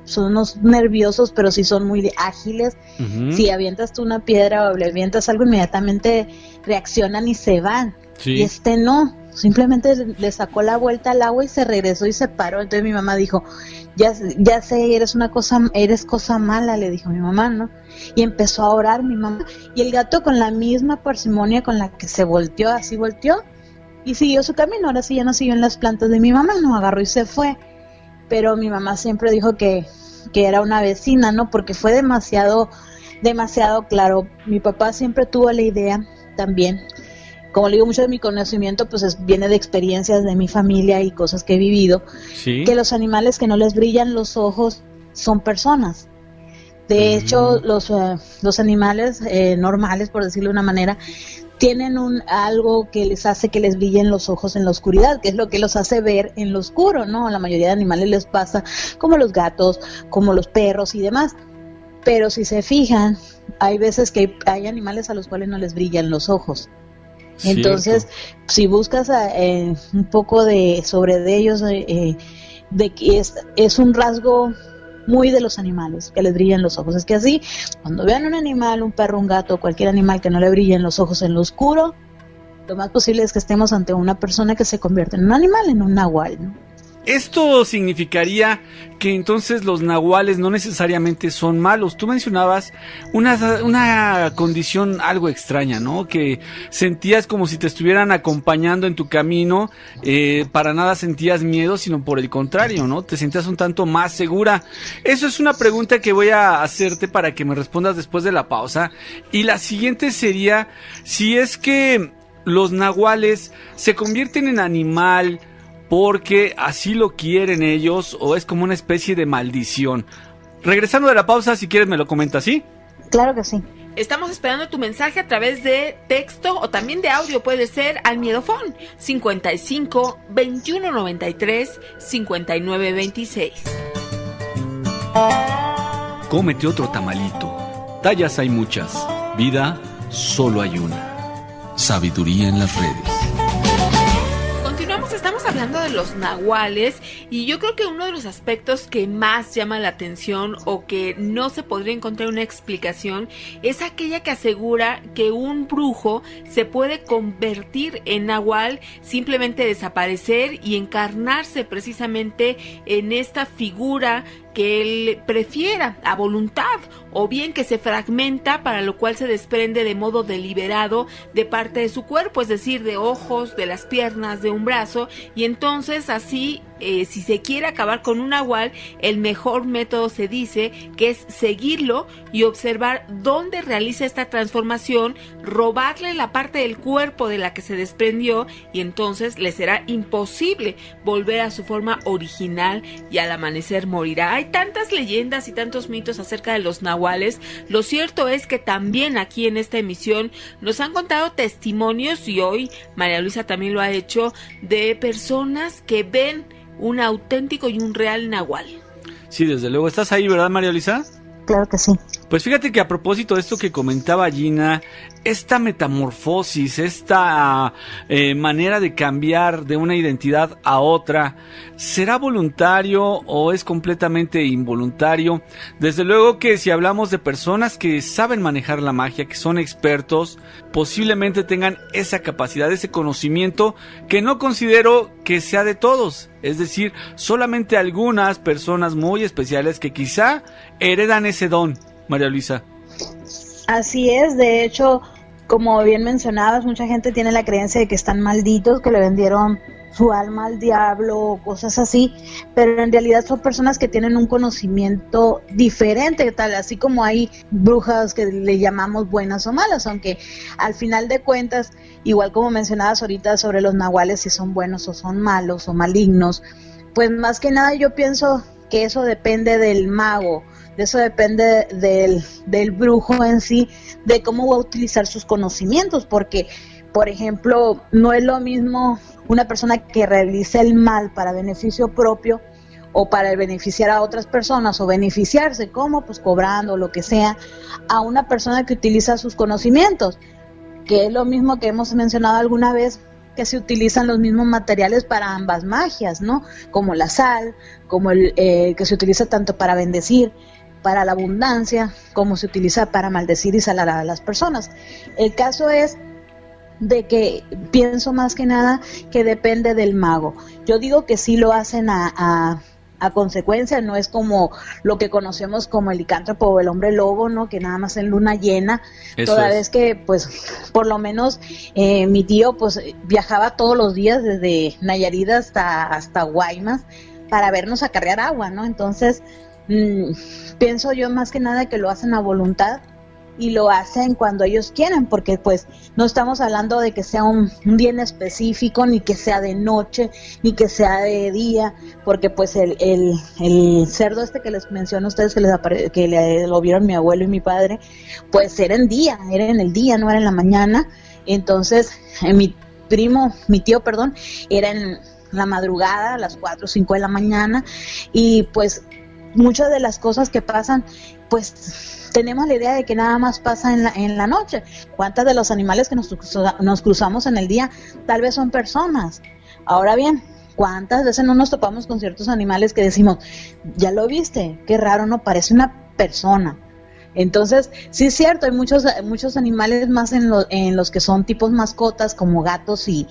son unos nerviosos, pero sí son muy ágiles. Uh-huh. Si avientas tú una piedra o le avientas algo, inmediatamente reaccionan y se van. Sí. Y no, simplemente le sacó la vuelta al agua y se regresó y se paró. Entonces mi mamá dijo, ya sé, eres cosa mala, le dijo mi mamá, ¿no? Y empezó a orar mi mamá, y el gato con la misma parsimonia con la que se volteó, así volteó y siguió su camino. Ahora sí ya no siguió en las plantas de mi mamá, no, agarró y se fue. Pero mi mamá siempre dijo que era una vecina, ¿no? Porque fue demasiado claro. Mi papá siempre tuvo la idea también, como le digo, mucho de mi conocimiento pues viene de experiencias de mi familia y cosas que he vivido, ¿sí? Que los animales que no les brillan los ojos son personas. De hecho, los animales normales, por decirlo de una manera, tienen algo que les hace que les brillen los ojos en la oscuridad, que es lo que los hace ver en lo oscuro, ¿no? A la mayoría de animales les pasa, como los gatos, como los perros y demás. Pero si se fijan, hay veces que hay animales a los cuales no les brillan los ojos. Entonces, si buscas un poco sobre ellos, de que es un rasgo muy de los animales, que les brillan los ojos. Es que así, cuando vean un animal, un perro, un gato, cualquier animal que no le brillen los ojos en lo oscuro, lo más posible es que estemos ante una persona que se convierte en un animal, en un nahual, ¿no? Esto significaría que entonces los nahuales no necesariamente son malos. Tú mencionabas una condición algo extraña, ¿no? Que sentías como si te estuvieran acompañando en tu camino, para nada sentías miedo, sino por el contrario, ¿no? Te sentías un tanto más segura. Eso es una pregunta que voy a hacerte para que me respondas después de la pausa. Y la siguiente sería, si es que los nahuales se convierten en animal porque así lo quieren ellos, o es como una especie de maldición. Regresando de la pausa, si quieres me lo comentas, ¿sí? Claro que sí. Estamos esperando tu mensaje a través de texto o también de audio, puede ser al Miedofón 55 21 93 59 26. Cómete otro tamalito. Tallas hay muchas, vida solo hay una. Sabiduría en las redes. Estamos hablando de los nahuales y yo creo que uno de los aspectos que más llama la atención o que no se podría encontrar una explicación es aquella que asegura que un brujo se puede convertir en nahual, simplemente desaparecer y encarnarse precisamente en esta figura que él prefiera a voluntad, o bien que se fragmenta, para lo cual se desprende de modo deliberado de parte de su cuerpo, es decir, de ojos, de las piernas, de un brazo, y entonces así, si se quiere acabar con un nahual, el mejor método se dice que es seguirlo y observar dónde realiza esta transformación, robarle la parte del cuerpo de la que se desprendió, y entonces le será imposible volver a su forma original y al amanecer morirá. Hay tantas leyendas y tantos mitos acerca de los nahuales. Lo cierto es que también aquí en esta emisión nos han contado testimonios, y hoy María Luisa también lo ha hecho, de personas que ven un auténtico y un real nahual. Sí, desde luego. ¿Estás ahí, verdad, María Luisa? Claro que sí. Pues fíjate que a propósito de esto que comentaba Gina, esta metamorfosis, esta manera de cambiar de una identidad a otra, ¿será voluntario o es completamente involuntario? Desde luego que si hablamos de personas que saben manejar la magia, que son expertos, posiblemente tengan esa capacidad, ese conocimiento, que no considero que sea de todos. Es decir, solamente algunas personas muy especiales que quizá heredan ese don. María Luisa. Así es, de hecho, como bien mencionabas, mucha gente tiene la creencia de que están malditos, que le vendieron su alma al diablo, cosas así, pero en realidad son personas que tienen un conocimiento diferente, tal, así como hay brujas que le llamamos buenas o malas, aunque al final de cuentas, igual como mencionabas ahorita sobre los nahuales, si son buenos o son malos o malignos, pues más que nada yo pienso que eso depende del mago, de eso depende del brujo en sí, de cómo va a utilizar sus conocimientos, porque, por ejemplo, no es lo mismo una persona que realice el mal para beneficio propio o para beneficiar a otras personas o beneficiarse, como pues cobrando, lo que sea, a una persona que utiliza sus conocimientos, que es lo mismo que hemos mencionado alguna vez, que se utilizan los mismos materiales para ambas magias, ¿no? Como la sal, como el que se utiliza tanto para bendecir, para la abundancia, como se utiliza para maldecir y salar a las personas. El caso es de que pienso más que nada que depende del mago. Yo digo que sí lo hacen a consecuencia, no es como lo que conocemos como el licántropo o el hombre lobo, ¿no? Que nada más en luna llena. Eso toda vez que, pues, por lo menos mi tío, pues, viajaba todos los días desde Nayarit hasta Guaymas para vernos acarrear agua, ¿no? Entonces, pienso yo más que nada que lo hacen a voluntad y lo hacen cuando ellos quieren, porque pues no estamos hablando de que sea un día en específico, ni que sea de noche, ni que sea de día, porque pues el cerdo este que les menciono a ustedes, que lo vieron mi abuelo y mi padre, pues era en el día, no era en la mañana. Entonces mi tío, era en la madrugada, a las 4 o 5 de la mañana, y pues muchas de las cosas que pasan, pues tenemos la idea de que nada más pasa en la noche. ¿Cuántos de los animales que nos cruzamos en el día tal vez son personas? Ahora bien, ¿cuántas veces no nos topamos con ciertos animales que decimos, ya lo viste, qué raro, no parece una persona? Entonces, sí es cierto, hay muchos animales más en los que son tipos mascotas, como gatos y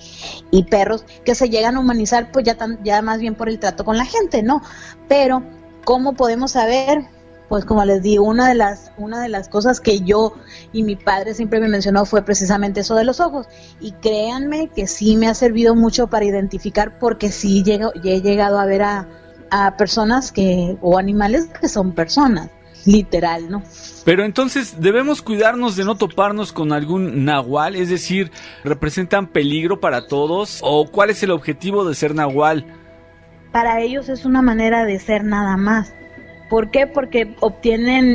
perros, que se llegan a humanizar, pues ya más bien por el trato con la gente, ¿no? Pero ¿cómo podemos saber? Pues como les digo, una de las cosas que yo y mi padre siempre me mencionó fue precisamente eso de los ojos. Y créanme que sí me ha servido mucho para identificar, porque sí he llegado a ver a personas o animales que son personas, literal, ¿no? Pero entonces, ¿debemos cuidarnos de no toparnos con algún nahual? Es decir, ¿representan peligro para todos? ¿O cuál es el objetivo de ser nahual? Para ellos es una manera de ser nada más. ¿Por qué? Porque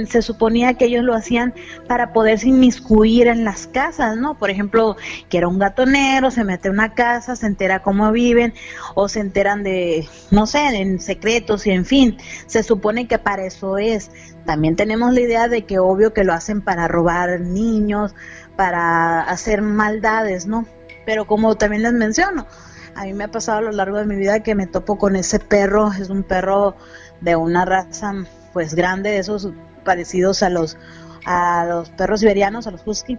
se suponía que ellos lo hacían para poderse inmiscuir en las casas, ¿no? Por ejemplo, que era un gatonero, se mete a una casa, se entera cómo viven, o se enteran de, no sé, en secretos y en fin, se supone que para eso es. También tenemos la idea de que obvio que lo hacen para robar niños, para hacer maldades, ¿no? Pero como también les menciono, a mí me ha pasado a lo largo de mi vida que me topo con ese perro, es un perro de una raza pues grande, de esos parecidos a los perros siberianos, a los husky,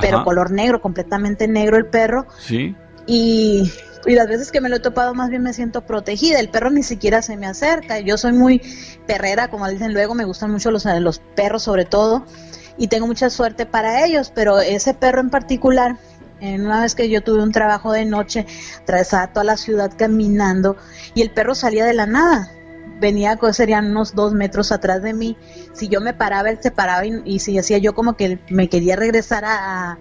pero Ajá. color negro, completamente negro el perro. Sí. Y las veces que me lo he topado más bien me siento protegida, el perro ni siquiera se me acerca, yo soy muy perrera, como dicen luego, me gustan mucho los perros sobre todo, y tengo mucha suerte para ellos, pero ese perro en particular, una vez que yo tuve un trabajo de noche, atravesaba toda la ciudad caminando, y el perro salía de la nada, venía, serían unos 2 metros atrás de mí, si yo me paraba, él se paraba, y si hacía yo como que me quería regresar a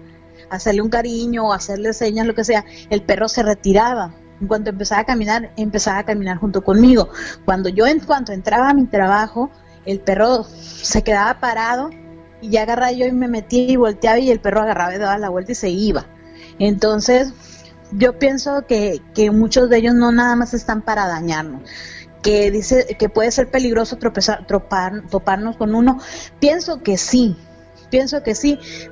hacerle un cariño o hacerle señas, lo que sea, el perro se retiraba. En cuanto empezaba a caminar junto conmigo. En cuanto entraba a mi trabajo, el perro se quedaba parado y ya agarraba yo y me metía y volteaba y el perro agarraba y daba la vuelta y se iba. Entonces, yo pienso que muchos de ellos no nada más están para dañarnos, que dice que puede ser peligroso toparnos con uno. Pienso que sí,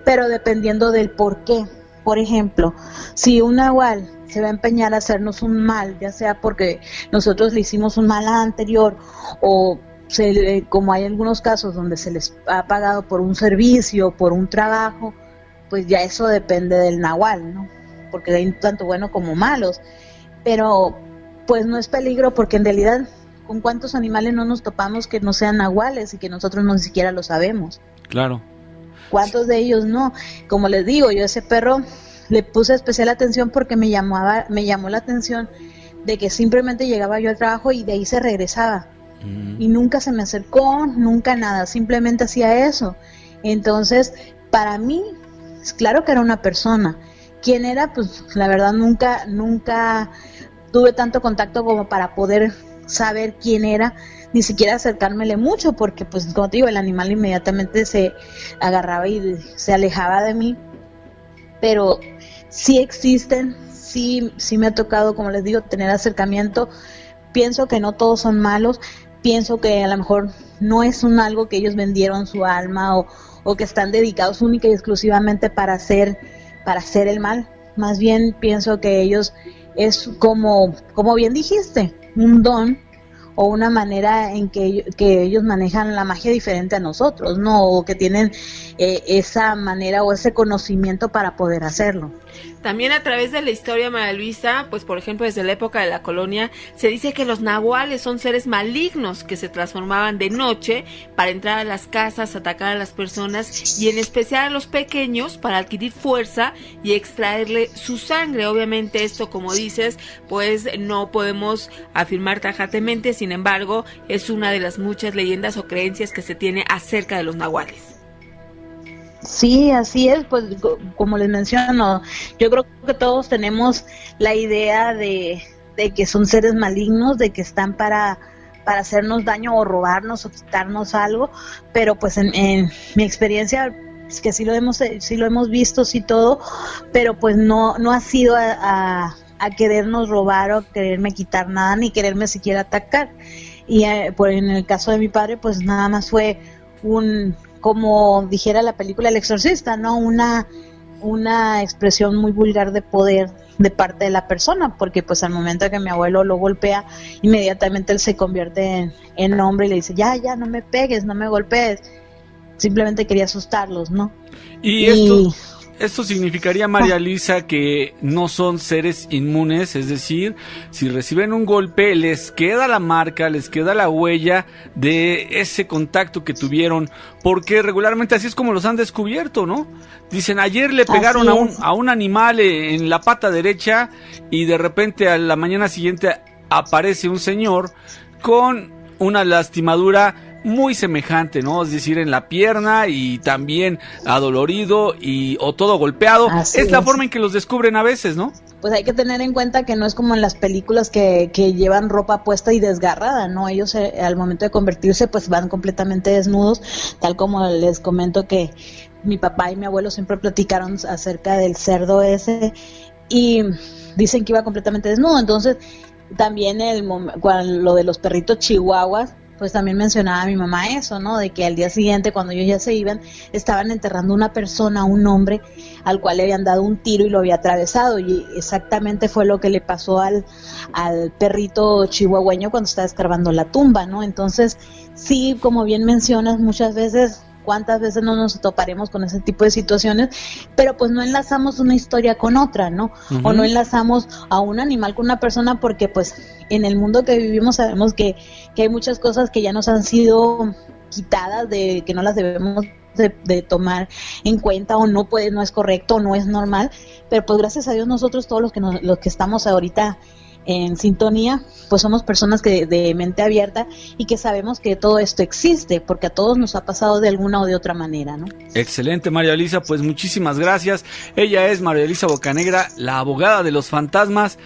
pero dependiendo del por qué. Por ejemplo, si un nahual se va a empeñar a hacernos un mal, ya sea porque nosotros le hicimos un mal anterior o como hay algunos casos donde se les ha pagado por un servicio, por un trabajo, pues ya eso depende del nahual, ¿no? Porque hay tanto buenos como malos, pero pues no es peligro porque en realidad con cuántos animales no nos topamos que no sean nahuales y que nosotros no siquiera lo sabemos. Claro. ¿Cuántos de ellos no? Como les digo, yo a ese perro le puse especial atención porque me llamó la atención de que simplemente llegaba yo al trabajo y de ahí se regresaba. Y nunca se me acercó, nunca nada, simplemente hacía eso. Entonces, para mí, es claro que era una persona. ¿Quién era? Pues la verdad nunca tuve tanto contacto como para poder saber quién era, ni siquiera acercármele mucho, porque pues como te digo, el animal inmediatamente se agarraba y se alejaba de mí. Pero sí existen, sí me ha tocado, como les digo, tener acercamiento. Pienso que no todos son malos, pienso que a lo mejor no es algo que ellos vendieron su alma o que están dedicados única y exclusivamente para hacer el mal. Más bien pienso que ellos es como bien dijiste, un don o una manera en que ellos manejan la magia diferente a nosotros, ¿no? O que tienen esa manera o ese conocimiento para poder hacerlo. También a través de la historia, María Luisa, pues por ejemplo desde la época de la colonia, se dice que los nahuales son seres malignos que se transformaban de noche para entrar a las casas, atacar a las personas y en especial a los pequeños para adquirir fuerza y extraerle su sangre. Obviamente esto, como dices, pues no podemos afirmar tajantemente, sin embargo, es una de las muchas leyendas o creencias que se tiene acerca de los nahuales. Sí, así es, pues como les menciono, yo creo que todos tenemos la idea de que son seres malignos, de que están para hacernos daño o robarnos o quitarnos algo, pero pues en mi experiencia es que sí lo hemos visto, sí todo, pero pues no ha sido a querernos robar o quererme quitar nada, ni quererme siquiera atacar. Y pues en el caso de mi padre, pues nada más fue como dijera la película El Exorcista, ¿no? Una expresión muy vulgar de poder de parte de la persona, porque pues al momento de que mi abuelo lo golpea, inmediatamente él se convierte en hombre y le dice, ya, no me pegues, no me golpees. Simplemente quería asustarlos, ¿no? Y esto significaría, María Luisa, que no son seres inmunes, es decir, si reciben un golpe, les queda la marca, les queda la huella de ese contacto que tuvieron, porque regularmente así es como los han descubierto, ¿no? Dicen, ayer le pegaron a un animal en la pata derecha y de repente a la mañana siguiente aparece un señor con una lastimadura muy semejante, ¿no? Es decir, en la pierna y también adolorido o todo golpeado. Así es la es. forma en que los descubren a veces, ¿no? Pues hay que tener en cuenta que no es como en las películas que llevan ropa puesta y desgarrada, ¿no? Ellos al momento de convertirse pues van completamente desnudos, tal como les comento que mi papá y mi abuelo siempre platicaron acerca del cerdo ese y dicen que iba completamente desnudo. Entonces también lo de los perritos chihuahuas, pues también mencionaba mi mamá eso, ¿no? De que al día siguiente, cuando ellos ya se iban, estaban enterrando una persona, un hombre, al cual le habían dado un tiro y lo había atravesado. Y exactamente fue lo que le pasó al perrito chihuahueño cuando estaba escarbando la tumba, ¿no? Entonces, sí, como bien mencionas, muchas veces, cuántas veces no nos toparemos con ese tipo de situaciones, pero pues no enlazamos una historia con otra, ¿no? Uh-huh. O no enlazamos a un animal con una persona porque pues en el mundo que vivimos sabemos que hay muchas cosas que ya nos han sido quitadas, de que no las debemos de tomar en cuenta, o no es correcto, o no es normal, pero pues gracias a Dios nosotros todos los que estamos ahorita en sintonía, pues somos personas que de mente abierta y que sabemos que todo esto existe, porque a todos nos ha pasado de alguna o de otra manera, ¿no? Excelente, María Elisa, pues muchísimas gracias. Ella es María Elisa Bocanegra, la abogada de los fantasmas,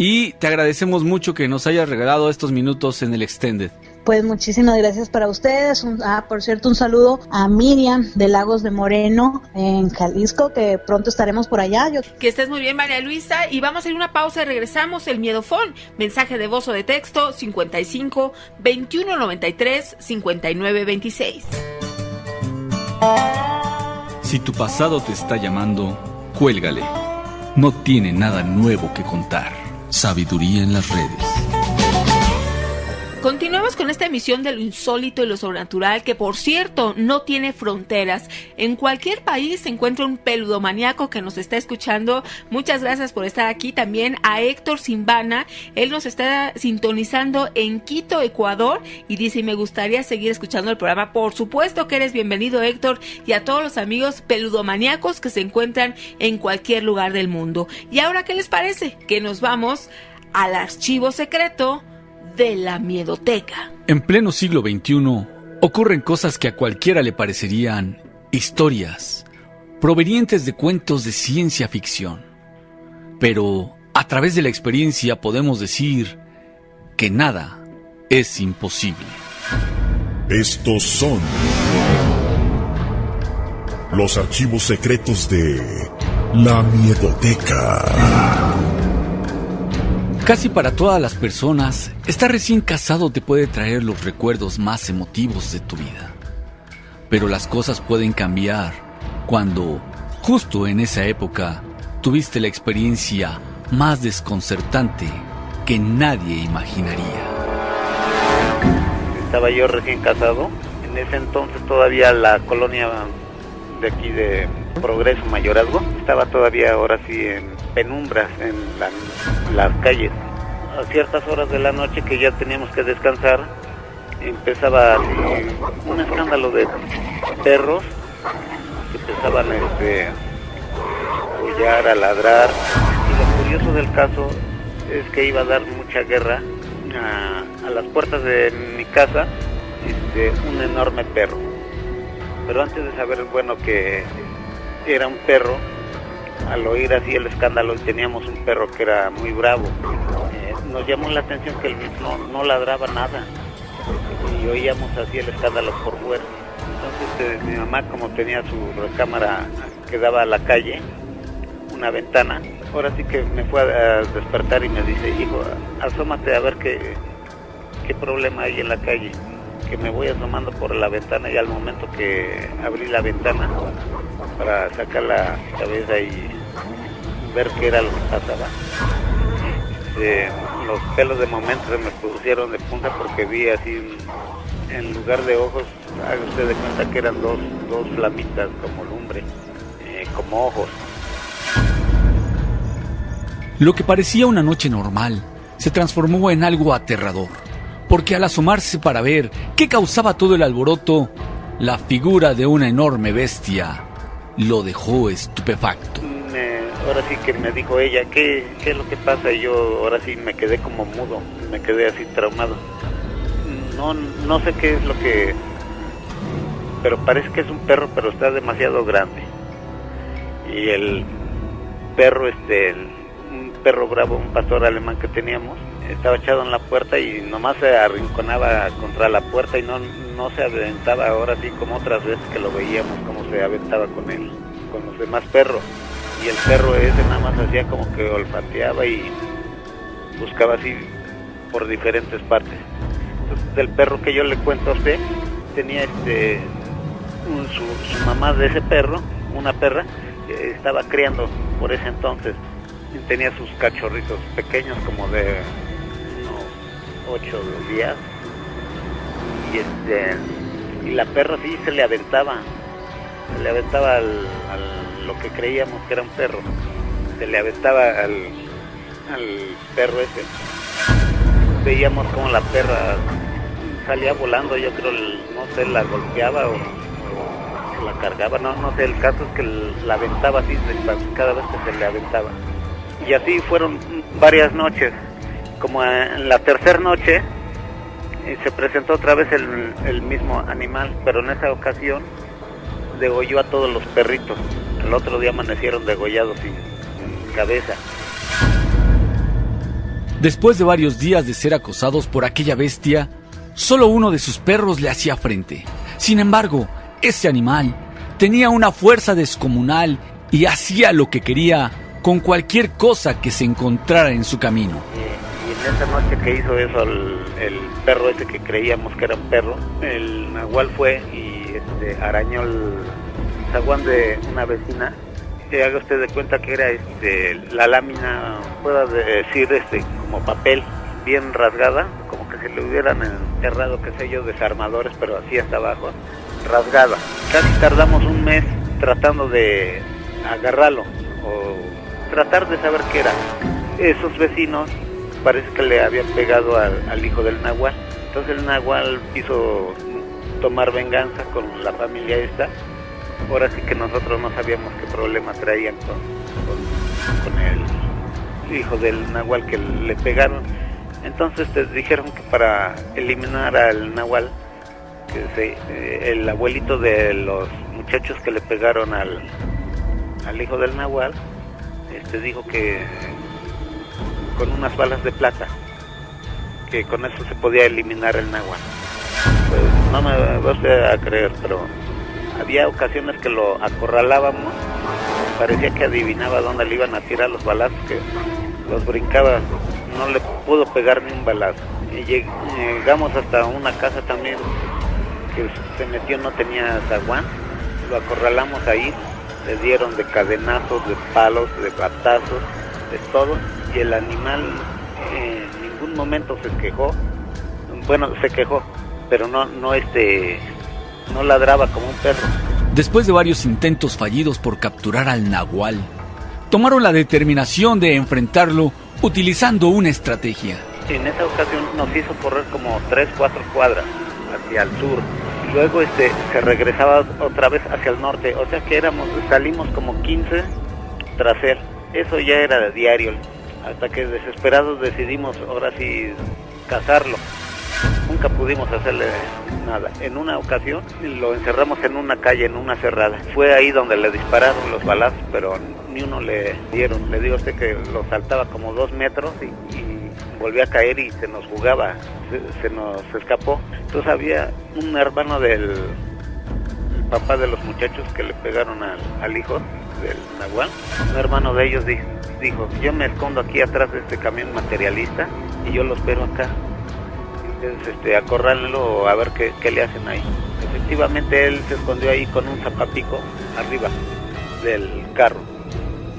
y te agradecemos mucho que nos hayas regalado estos minutos en el Extended. Pues muchísimas gracias para ustedes. Por cierto, un saludo a Miriam de Lagos de Moreno en Jalisco, que pronto estaremos por allá. Que estés muy bien, María Luisa, y vamos a ir a una pausa y regresamos. El Miedofón, mensaje de voz o de texto 55 21 93 59 26. Si tu pasado te está llamando, cuélgale. No tiene nada nuevo que contar. Sabiduría en las redes. Continuamos con esta emisión de lo insólito y lo sobrenatural, que por cierto no tiene fronteras. En cualquier país se encuentra un peludomaníaco que nos está escuchando. Muchas gracias por estar aquí. También a Héctor Simbana, él nos está sintonizando en Quito, Ecuador, y dice: me gustaría seguir escuchando el programa. Por supuesto que eres bienvenido, Héctor, y a todos los amigos peludomaníacos que se encuentran en cualquier lugar del mundo. Y ahora, ¿qué les parece? Que nos vamos al archivo secreto de la Miedoteca. En pleno siglo XXI ocurren cosas que a cualquiera le parecerían historias provenientes de cuentos de ciencia ficción. Pero a través de la experiencia podemos decir que nada es imposible. Estos son los archivos secretos de la Miedoteca. Casi para todas las personas, estar recién casado te puede traer los recuerdos más emotivos de tu vida. Pero las cosas pueden cambiar cuando, justo en esa época, tuviste la experiencia más desconcertante que nadie imaginaría. Estaba yo recién casado. En ese entonces todavía la colonia de aquí de Progreso, Mayorazgo, estaba todavía ahora sí en penumbras en las calles. A ciertas horas de la noche que ya teníamos que descansar, empezaba así un escándalo de perros que empezaban a aullar, a ladrar. Y lo curioso del caso es que iba a dar mucha guerra a las puertas de mi casa, un enorme perro. Pero antes de saber, bueno, que era un perro, al oír así el escándalo, y teníamos un perro que era muy bravo, nos llamó la atención que él no ladraba nada, y oíamos así el escándalo por fuera. Entonces mi mamá, como tenía su recámara que daba a la calle, una ventana, ahora sí que me fue a despertar y me dice: hijo, asómate a ver qué problema hay en la calle. Que me voy asomando por la ventana, y al momento que abrí la ventana para sacar la cabeza y ver qué era lo que pasaba, los pelos de momento se me pusieron de punta, porque vi así, en lugar de ojos, haga usted de cuenta que eran dos flamitas como lumbre, como ojos. Lo que parecía una noche normal se transformó en algo aterrador, porque al asomarse para ver qué causaba todo el alboroto, la figura de una enorme bestia lo dejó estupefacto. Ahora sí que me dijo ella: ¿qué es lo que pasa? Y yo ahora sí me quedé como mudo, me quedé así traumado. no sé qué es lo que, pero parece que es un perro, pero está demasiado grande. Y el perro, un perro bravo, un pastor alemán que teníamos, estaba echado en la puerta y nomás se arrinconaba contra la puerta y no se aventaba ahora sí como otras veces que lo veíamos, como se aventaba con los demás perros. Y el perro ese nada más hacía como que olfateaba y buscaba así por diferentes partes. Entonces, del perro que yo le cuento a usted, tenía su mamá de ese perro, una perra, que estaba criando por ese entonces. Tenía sus cachorritos pequeños como de unos 8 días. Y la perra sí se le aventaba al lo que creíamos que era un perro. Se le aventaba al perro ese. Veíamos como la perra salía volando, yo creo, no sé, la golpeaba o la cargaba, no sé, el caso es que la aventaba así cada vez que se le aventaba. Y así fueron varias noches. Como en la tercera noche se presentó otra vez el mismo animal, pero en esa ocasión degolló a todos los perritos. El otro día amanecieron degollados sin cabeza. Después de varios días de ser acosados por aquella bestia, solo uno de sus perros le hacía frente. Sin embargo, ese animal tenía una fuerza descomunal y hacía lo que quería con cualquier cosa que se encontrara en su camino. Y en esa noche que hizo eso el perro ese que creíamos que era un perro, el nahual fue y arañó el zaguán de una vecina. Haga usted de cuenta que era la lámina, puedo decir como papel, bien rasgada, como que si le hubieran enterrado, qué sé yo, desarmadores, pero así hasta abajo, rasgada. Casi tardamos un mes tratando de agarrarlo o tratar de saber qué era. Esos vecinos parece que le habían pegado al hijo del nahual. Entonces el nahual quiso tomar venganza con la familia esta. Ahora sí que nosotros no sabíamos qué problema traían con el hijo del nahual que le pegaron. Entonces dijeron que para eliminar al nahual, que el abuelito de los muchachos que le pegaron al hijo del nahual, dijo que con unas balas de plata, que con eso se podía eliminar el nahual. Pues no me va usted a creer, pero había ocasiones que lo acorralábamos, parecía que adivinaba dónde le iban a tirar los balazos, que los brincaba, no le pudo pegar ni un balazo. Y llegamos hasta una casa también que se metió, no tenía zaguán, lo acorralamos ahí, le dieron de cadenazos, de palos, de batazos, de todo, y el animal en ningún momento se quejó. Bueno, se quejó, pero no ladraba como un perro. Después de varios intentos fallidos por capturar al nahual, tomaron la determinación de enfrentarlo utilizando una estrategia. En esa ocasión nos hizo correr como 3-4 cuadras hacia el sur. Luego se regresaba otra vez hacia el norte, o sea que salimos como 15 tras él. Eso ya era de diario, hasta que desesperados decidimos ahora sí cazarlo. Nunca pudimos hacerle nada. En una ocasión lo encerramos en una calle, en una cerrada. Fue ahí donde le dispararon los balazos, pero ni uno le dieron. Le digo a usted que lo saltaba como 2 metros y volvió a caer y se nos jugaba, se nos escapó. Entonces había un hermano del papá de los muchachos que le pegaron al hijo del nahual. Un hermano de ellos dijo, yo me escondo aquí atrás de este camión materialista y yo lo espero acá. Entonces, acorrálenlo a ver qué le hacen ahí. Efectivamente él se escondió ahí con un zapapico arriba del carro.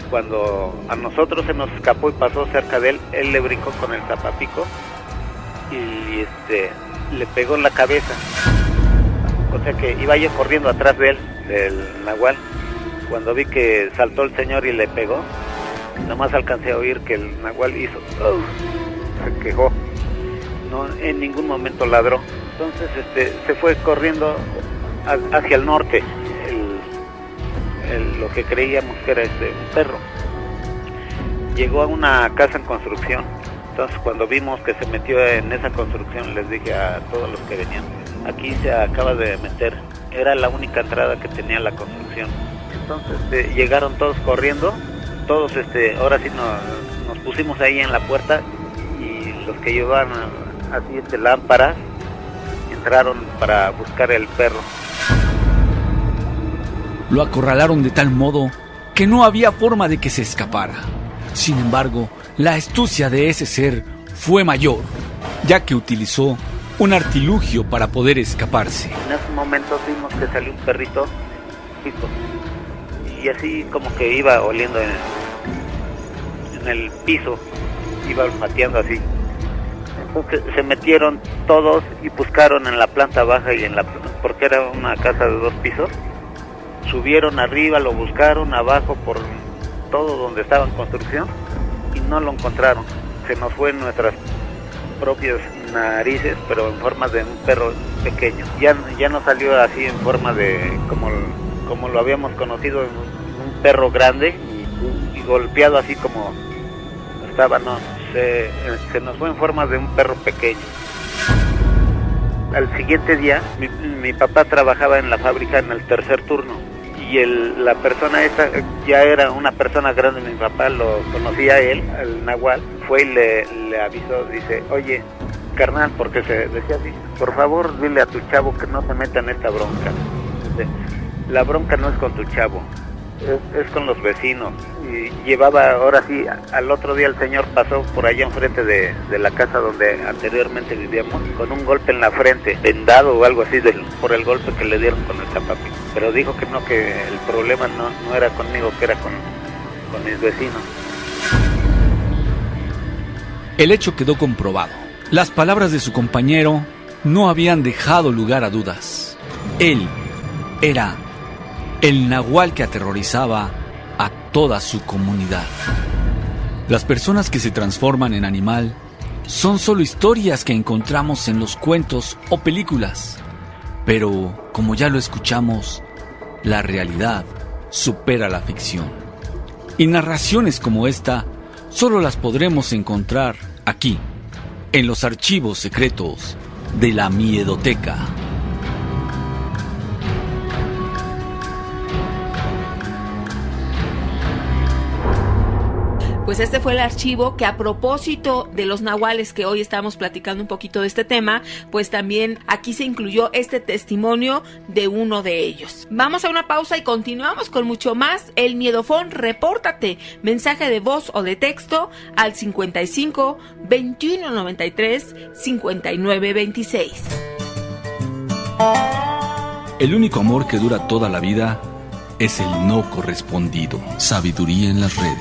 Cuando a nosotros se nos escapó y pasó cerca de él le brincó con el zapapico y le pegó en la cabeza. O sea que iba yo corriendo atrás de él, del nahual. Cuando vi que saltó el señor y le pegó, nomás alcancé a oír que el nahual hizo, se quejó. No, en ningún momento ladró. Entonces se fue corriendo hacia el norte, lo que creíamos que era un perro. Llegó a una casa en construcción. Entonces cuando vimos que se metió en esa construcción, les dije a todos los que venían, aquí se acaba de meter, era la única entrada que tenía la construcción. Entonces llegaron todos corriendo, todos ahora sí nos pusimos ahí en la puerta, y los que llevaban así lámparas entraron para buscar el perro. Lo acorralaron de tal modo que no había forma de que se escapara. Sin embargo, la astucia de ese ser fue mayor, ya que utilizó un artilugio para poder escaparse. En ese momento vimos que salió un perrito chico, y así como que iba oliendo en el piso, iba olfateando así. Entonces se metieron todos y buscaron en la planta baja y porque era una casa de 2 pisos. Subieron arriba, lo buscaron abajo por todo donde estaba en construcción y no lo encontraron. Se nos fue en nuestras propias narices, pero en forma de un perro pequeño. Ya no salió así en forma de como lo habíamos conocido, un perro grande y golpeado así como estaba, no. Se nos fue en forma de un perro pequeño. Al siguiente día, mi papá trabajaba en la fábrica en el tercer turno, y la persona esta ya era una persona grande. Mi papá lo conocía a él, el Nahual, fue y le avisó, dice, oye, carnal, porque se decía así, por favor dile a tu chavo que no se meta en esta bronca. Dice, la bronca no es con tu chavo, es con los vecinos. Y llevaba, ahora sí, al otro día el señor pasó por allá enfrente de la casa donde anteriormente vivíamos, con un golpe en la frente, vendado o algo así, por el golpe que le dieron con el zapapi. Pero dijo que no, que el problema no era conmigo, que era con mis vecinos. El hecho quedó comprobado. Las palabras de su compañero no habían dejado lugar a dudas. Él era el Nahual que aterrorizaba a toda su comunidad. Las personas que se transforman en animal son solo historias que encontramos en los cuentos o películas. Pero, como ya lo escuchamos, la realidad supera la ficción. Y narraciones como esta solo las podremos encontrar aquí, en los archivos secretos de la Miedoteca. Pues este fue el archivo que, a propósito de los nahuales que hoy estamos platicando un poquito de este tema, pues también aquí se incluyó este testimonio de uno de ellos. Vamos a una pausa y continuamos con mucho más. El Miedofón, repórtate, mensaje de voz o de texto al 55 21 93 59 26. El único amor que dura toda la vida es el no correspondido. Sabiduría en las redes.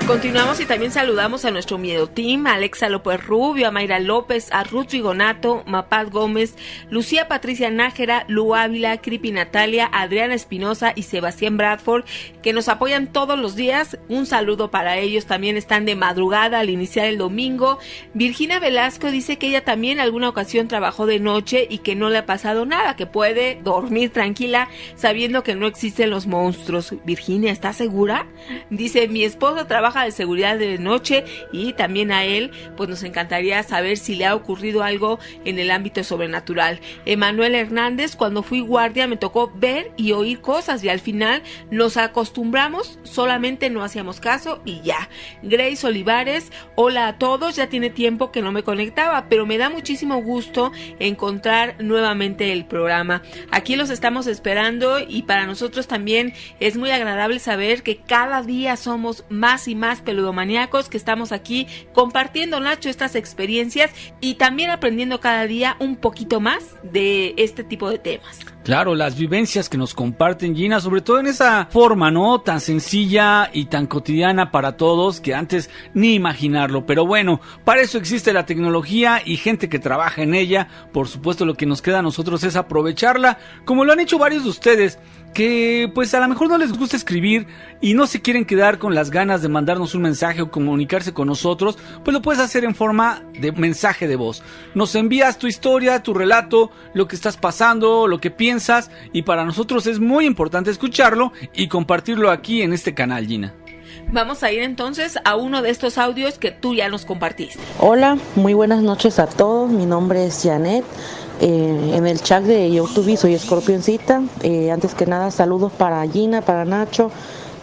Continuamos y también saludamos a nuestro Miedo Team, a Alexa López Rubio, a Mayra López, a Ruth Rigonato, Mapaz Gómez, Lucía Patricia Nájera, Lu Ávila, Cripi Natalia, Adriana Espinosa y Sebastián Bradford, que nos apoyan todos los días. Un saludo para ellos, también están de madrugada al iniciar el domingo. Virginia Velasco dice que ella también alguna ocasión trabajó de noche y que no le ha pasado nada, que puede dormir tranquila sabiendo que no existen los monstruos. Virginia, ¿estás segura? Dice, mi esposo trabaja de seguridad de noche y también a él pues nos encantaría saber si le ha ocurrido algo en el ámbito sobrenatural. Emanuel Hernández, cuando fui guardia me tocó ver y oír cosas y al final nos acostumbramos, solamente no hacíamos caso y ya. Grace Olivares, hola a todos, ya tiene tiempo que no me conectaba, pero me da muchísimo gusto encontrar nuevamente el programa. Aquí los estamos esperando y para nosotros también es muy agradable saber que cada día somos más y más peludomaníacos, que estamos aquí compartiendo, Nacho, estas experiencias y también aprendiendo cada día un poquito más de este tipo de temas. Claro, las vivencias que nos comparten, Gina, sobre todo en esa forma, ¿no? Tan sencilla y tan cotidiana para todos que antes ni imaginarlo. Pero bueno, para eso existe la tecnología y gente que trabaja en ella. Por supuesto, lo que nos queda a nosotros es aprovecharla, como lo han hecho varios de ustedes, que pues a lo mejor no les gusta escribir y no se quieren quedar con las ganas de mandarnos un mensaje o comunicarse con nosotros, pues lo puedes hacer en forma de mensaje de voz. Nos envías tu historia, tu relato, lo que estás pasando, lo que piensas, y para nosotros es muy importante escucharlo y compartirlo aquí en este canal, Gina. Vamos a ir entonces a uno de estos audios que tú ya nos compartiste. Hola, muy buenas noches a todos. Mi nombre es Janet. En el chat de YouTube soy Escorpioncita. Antes que nada, saludos para Gina, para Nacho.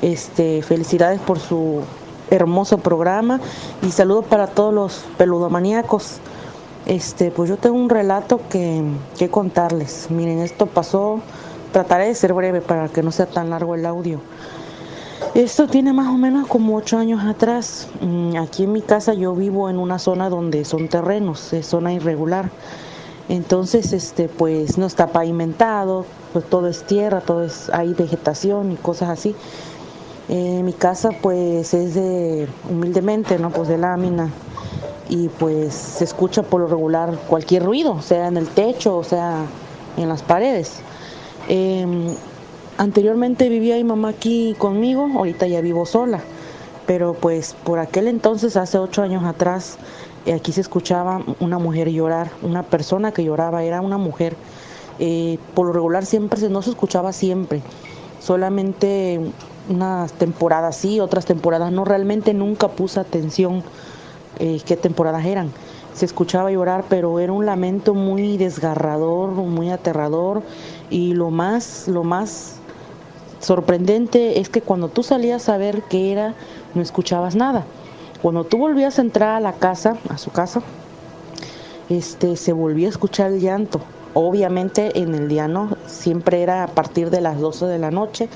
Felicidades por su hermoso programa y saludos para todos los peludomaníacos. Pues yo tengo un relato que contarles. Miren, esto pasó, trataré de ser breve para que no sea tan largo el audio. Esto tiene más o menos como 8 años atrás. Aquí en mi casa yo vivo en una zona donde son terrenos, es zona irregular. Entonces, pues no está pavimentado, pues todo es tierra, hay vegetación y cosas así. Mi casa pues es humildemente, ¿no? Pues de lámina. Y pues se escucha por lo regular cualquier ruido, sea en el techo o sea en las paredes. Anteriormente vivía mi mamá aquí conmigo, ahorita ya vivo sola, pero pues por aquel entonces, hace 8 años atrás, aquí se escuchaba una mujer llorar, una persona que lloraba, era una mujer. Por lo regular no se escuchaba siempre, solamente unas temporadas sí, otras temporadas no, realmente nunca puse atención qué temporadas eran. Se escuchaba llorar, pero era un lamento muy desgarrador, muy aterrador, y lo más sorprendente es que cuando tú salías a ver qué era, no escuchabas nada. Cuando tú volvías a entrar a su casa, se volvía a escuchar el llanto. Obviamente en el día no, siempre era a partir de las 12 de la noche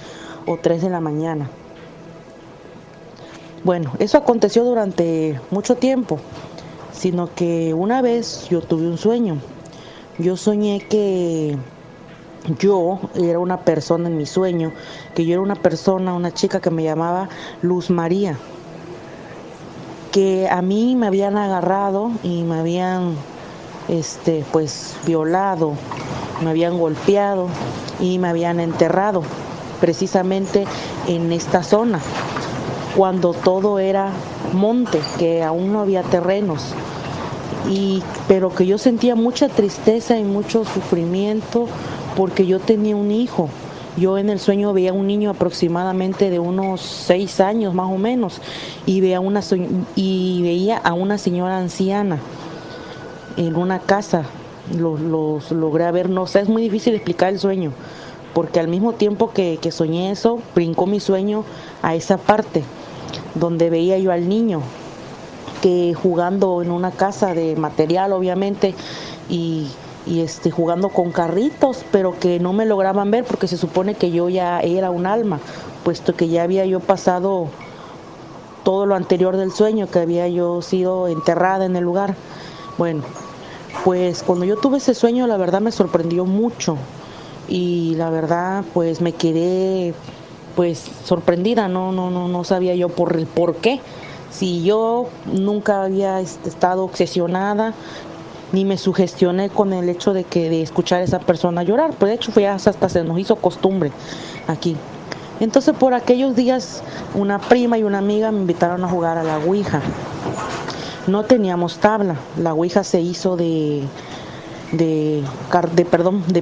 o 3 de la mañana. Bueno, eso aconteció durante mucho tiempo, sino que una vez yo tuve un sueño. Yo soñé que yo era una persona en mi sueño, que yo era una chica que me llamaba Luz María, que a mí me habían agarrado y me habían pues violado, me habían golpeado y me habían enterrado precisamente en esta zona, cuando todo era monte, que aún no había terrenos, pero que yo sentía mucha tristeza y mucho sufrimiento porque yo tenía un hijo. Yo en el sueño veía un niño aproximadamente de unos 6 años más o menos, y veía a una señora anciana en una casa. Los logré ver, no sé, es muy difícil explicar el sueño, porque al mismo tiempo que soñé eso, brincó mi sueño a esa parte donde veía yo al niño que jugando en una casa de material, obviamente, y jugando con carritos, pero que no me lograban ver porque se supone que yo ya era un alma, puesto que ya había yo pasado todo lo anterior del sueño, que había yo sido enterrada en el lugar. Bueno, pues cuando yo tuve ese sueño, la verdad me sorprendió mucho, y la verdad pues me quedé pues sorprendida, no sabía yo por qué, si yo nunca había estado obsesionada ni me sugestioné con el hecho de escuchar a esa persona llorar. Pues de hecho hasta se nos hizo costumbre aquí. Entonces por aquellos días una prima y una amiga me invitaron a jugar a la ouija. No teníamos tabla, la ouija se hizo de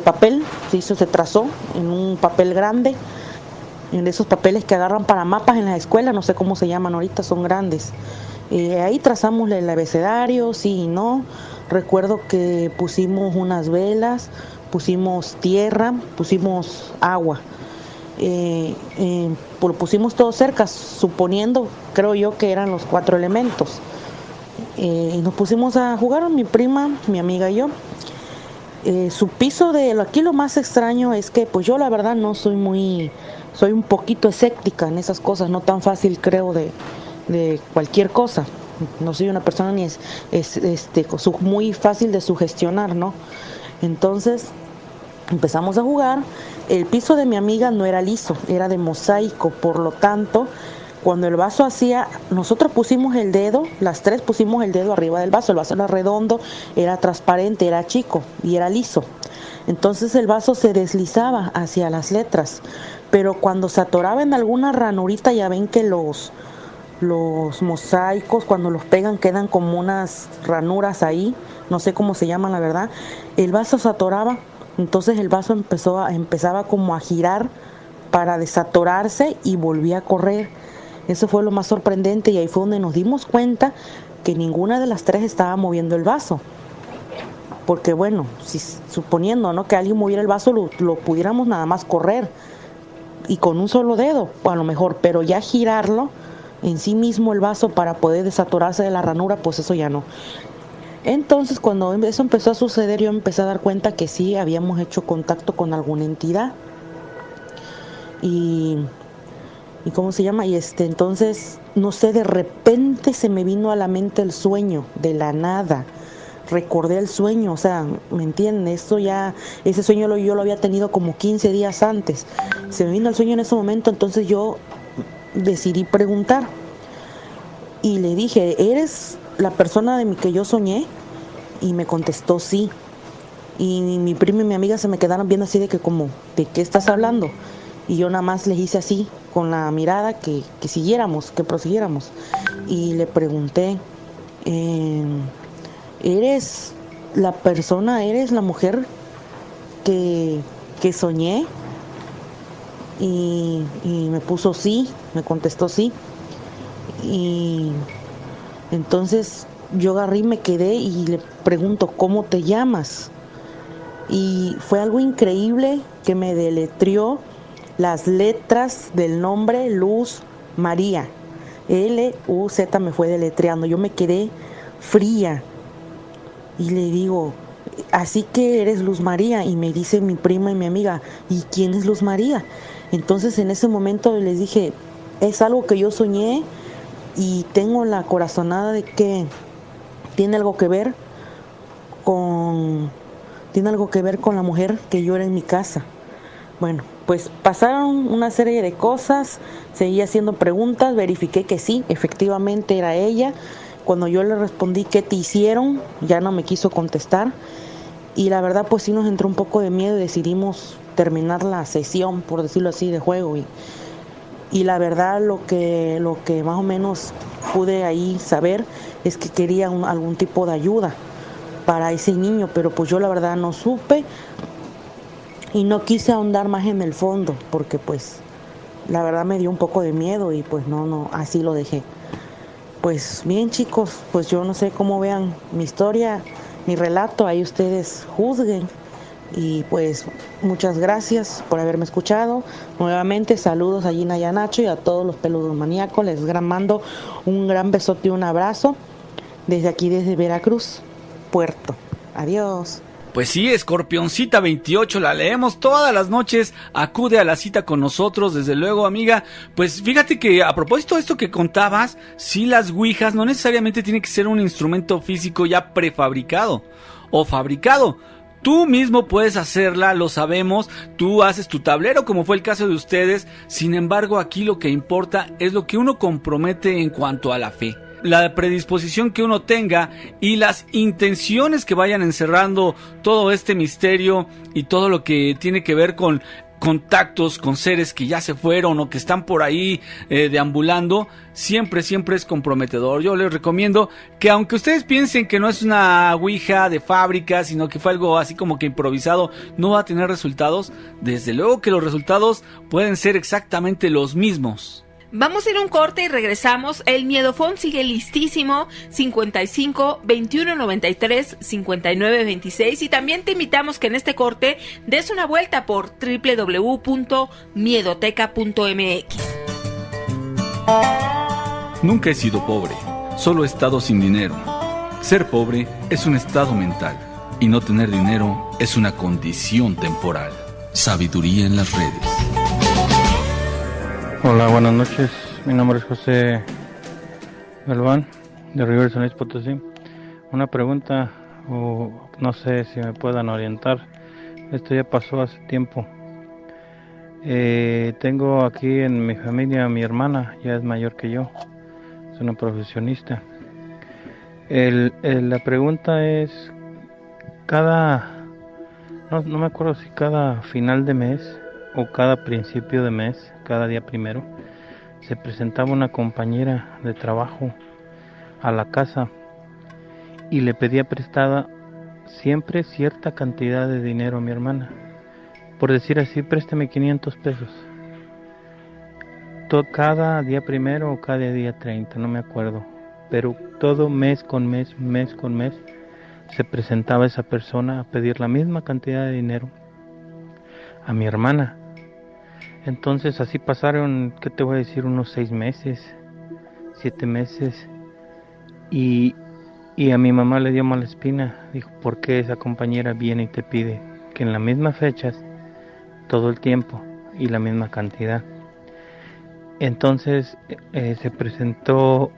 papel, se trazó en un papel grande, en esos papeles que agarran para mapas en las escuelas, no sé cómo se llaman ahorita, son grandes. Ahí trazamos el abecedario, sí y no. Recuerdo que pusimos unas velas, pusimos tierra, pusimos agua. Lo pusimos todo cerca, suponiendo, creo yo, que eran los 4 elementos. Y nos pusimos a jugar, mi prima, mi amiga y yo. Su piso aquí lo más extraño es que pues yo la verdad no soy un poquito escéptica en esas cosas, no tan fácil creo de cualquier cosa. No soy una persona ni muy fácil de sugestionar, ¿no? Entonces empezamos a jugar. El piso de mi amiga no era liso, era de mosaico, por lo tanto, cuando el vaso nosotros pusimos el dedo, las 3 pusimos el dedo arriba del vaso. El vaso era redondo, era transparente, era chico y era liso. Entonces el vaso se deslizaba hacia las letras, pero cuando se atoraba en alguna ranurita, ya ven que los mosaicos cuando los pegan quedan como unas ranuras ahí, no sé cómo se llaman la verdad. El vaso se atoraba, entonces el vaso empezaba como a girar para desatorarse y volvía a correr. Eso fue lo más sorprendente y ahí fue donde nos dimos cuenta que ninguna de las tres estaba moviendo el vaso. Porque bueno, si suponiendo, ¿no?, que alguien moviera el vaso, lo pudiéramos nada más correr y con un solo dedo, o a lo mejor, pero ya girarlo en sí mismo el vaso para poder desatorarse de la ranura, pues eso ya no. Entonces cuando eso empezó a suceder, yo empecé a dar cuenta que sí habíamos hecho contacto con alguna entidad. Y ¿cómo se llama? Y entonces, no sé, de repente se me vino a la mente el sueño, de la nada. Recordé el sueño, o sea, ¿me entiendes? Ese sueño yo lo había tenido como 15 días antes. Se me vino el sueño en ese momento, entonces yo decidí preguntar. Y le dije, ¿eres la persona de mi que yo soñé? Y me contestó sí. Y mi prima y mi amiga se me quedaron viendo así de que como, ¿de qué estás hablando? Y yo nada más les hice así, con la mirada, que siguiéramos, que prosiguiéramos. Y le pregunté, ¿eres la persona, eres la mujer que soñé? Y me puso sí, me contestó sí. Y entonces yo agarré y me quedé y le pregunto, ¿cómo te llamas? Y fue algo increíble que me deletreó las letras del nombre Luz María. L-U-Z me fue deletreando. Yo me quedé fría y le digo, así que eres Luz María. Y me dice mi prima y mi amiga, ¿y quién es Luz María? Entonces en ese momento les dije, es algo que yo soñé y tengo la corazonada de que tiene algo que ver con la mujer que yo era en mi casa. Bueno, pues pasaron una serie de cosas, seguí haciendo preguntas, verifiqué que sí, efectivamente era ella. Cuando yo le respondí ¿qué te hicieron?, ya no me quiso contestar. Y la verdad pues sí nos entró un poco de miedo y decidimos terminar la sesión, por decirlo así, de juego. Y la verdad lo que más o menos pude ahí saber es que quería algún tipo de ayuda para ese niño, pero pues yo la verdad no supe y no quise ahondar más en el fondo porque pues la verdad me dio un poco de miedo y pues no, así lo dejé. Pues bien chicos, pues yo no sé cómo vean mi historia, mi relato, ahí ustedes juzguen. Y pues muchas gracias por haberme escuchado. Nuevamente saludos a Gina y a Nacho y a todos los peludos maníacos. Les mando un gran besote y un abrazo desde aquí, desde Veracruz, Puerto. Adiós. Pues sí, Escorpioncita 28, la leemos todas las noches, acude a la cita con nosotros, desde luego, amiga. Pues fíjate que a propósito de esto que contabas, sí, las ouijas no necesariamente tiene que ser un instrumento físico ya prefabricado o fabricado. Tú mismo puedes hacerla, lo sabemos, tú haces tu tablero como fue el caso de ustedes. Sin embargo, aquí lo que importa es lo que uno compromete en cuanto a la fe, la predisposición que uno tenga y las intenciones que vayan encerrando todo este misterio y todo lo que tiene que ver con contactos con seres que ya se fueron o que están por ahí deambulando. Siempre es comprometedor. Yo les recomiendo que, aunque ustedes piensen que no es una ouija de fábrica, sino que fue algo así como que improvisado, no va a tener resultados. Desde luego que los resultados pueden ser exactamente los mismos. Vamos a ir a un corte y regresamos. El Miedofón sigue listísimo, 55 21 93 59 26, y también te invitamos que en este corte des una vuelta por www.miedoteca.mx. Nunca he sido pobre, solo he estado sin dinero. Ser pobre es un estado mental y no tener dinero es una condición temporal. Sabiduría en las redes. Hola, buenas noches. Mi nombre es José Galván, de Rivera San Luis Potosí. Una pregunta, o no sé si me puedan orientar. Esto ya pasó hace tiempo. Tengo aquí en mi familia a mi hermana, ya es mayor que yo, es una profesionista. La pregunta es, no me acuerdo si cada final de mes o cada principio de mes, cada día primero, se presentaba una compañera de trabajo a la casa y le pedía prestada siempre cierta cantidad de dinero a mi hermana. Por decir así, préstame 500 pesos. cada día primero o cada día 30, no me acuerdo, pero todo mes con mes se presentaba esa persona a pedir la misma cantidad de dinero a mi hermana. Entonces así pasaron, ¿qué te voy a decir? Unos 6 meses, 7 meses, y a mi mamá le dio mala espina. Dijo, ¿por qué esa compañera viene y te pide que en las mismas fechas, todo el tiempo y la misma cantidad? Entonces se presentó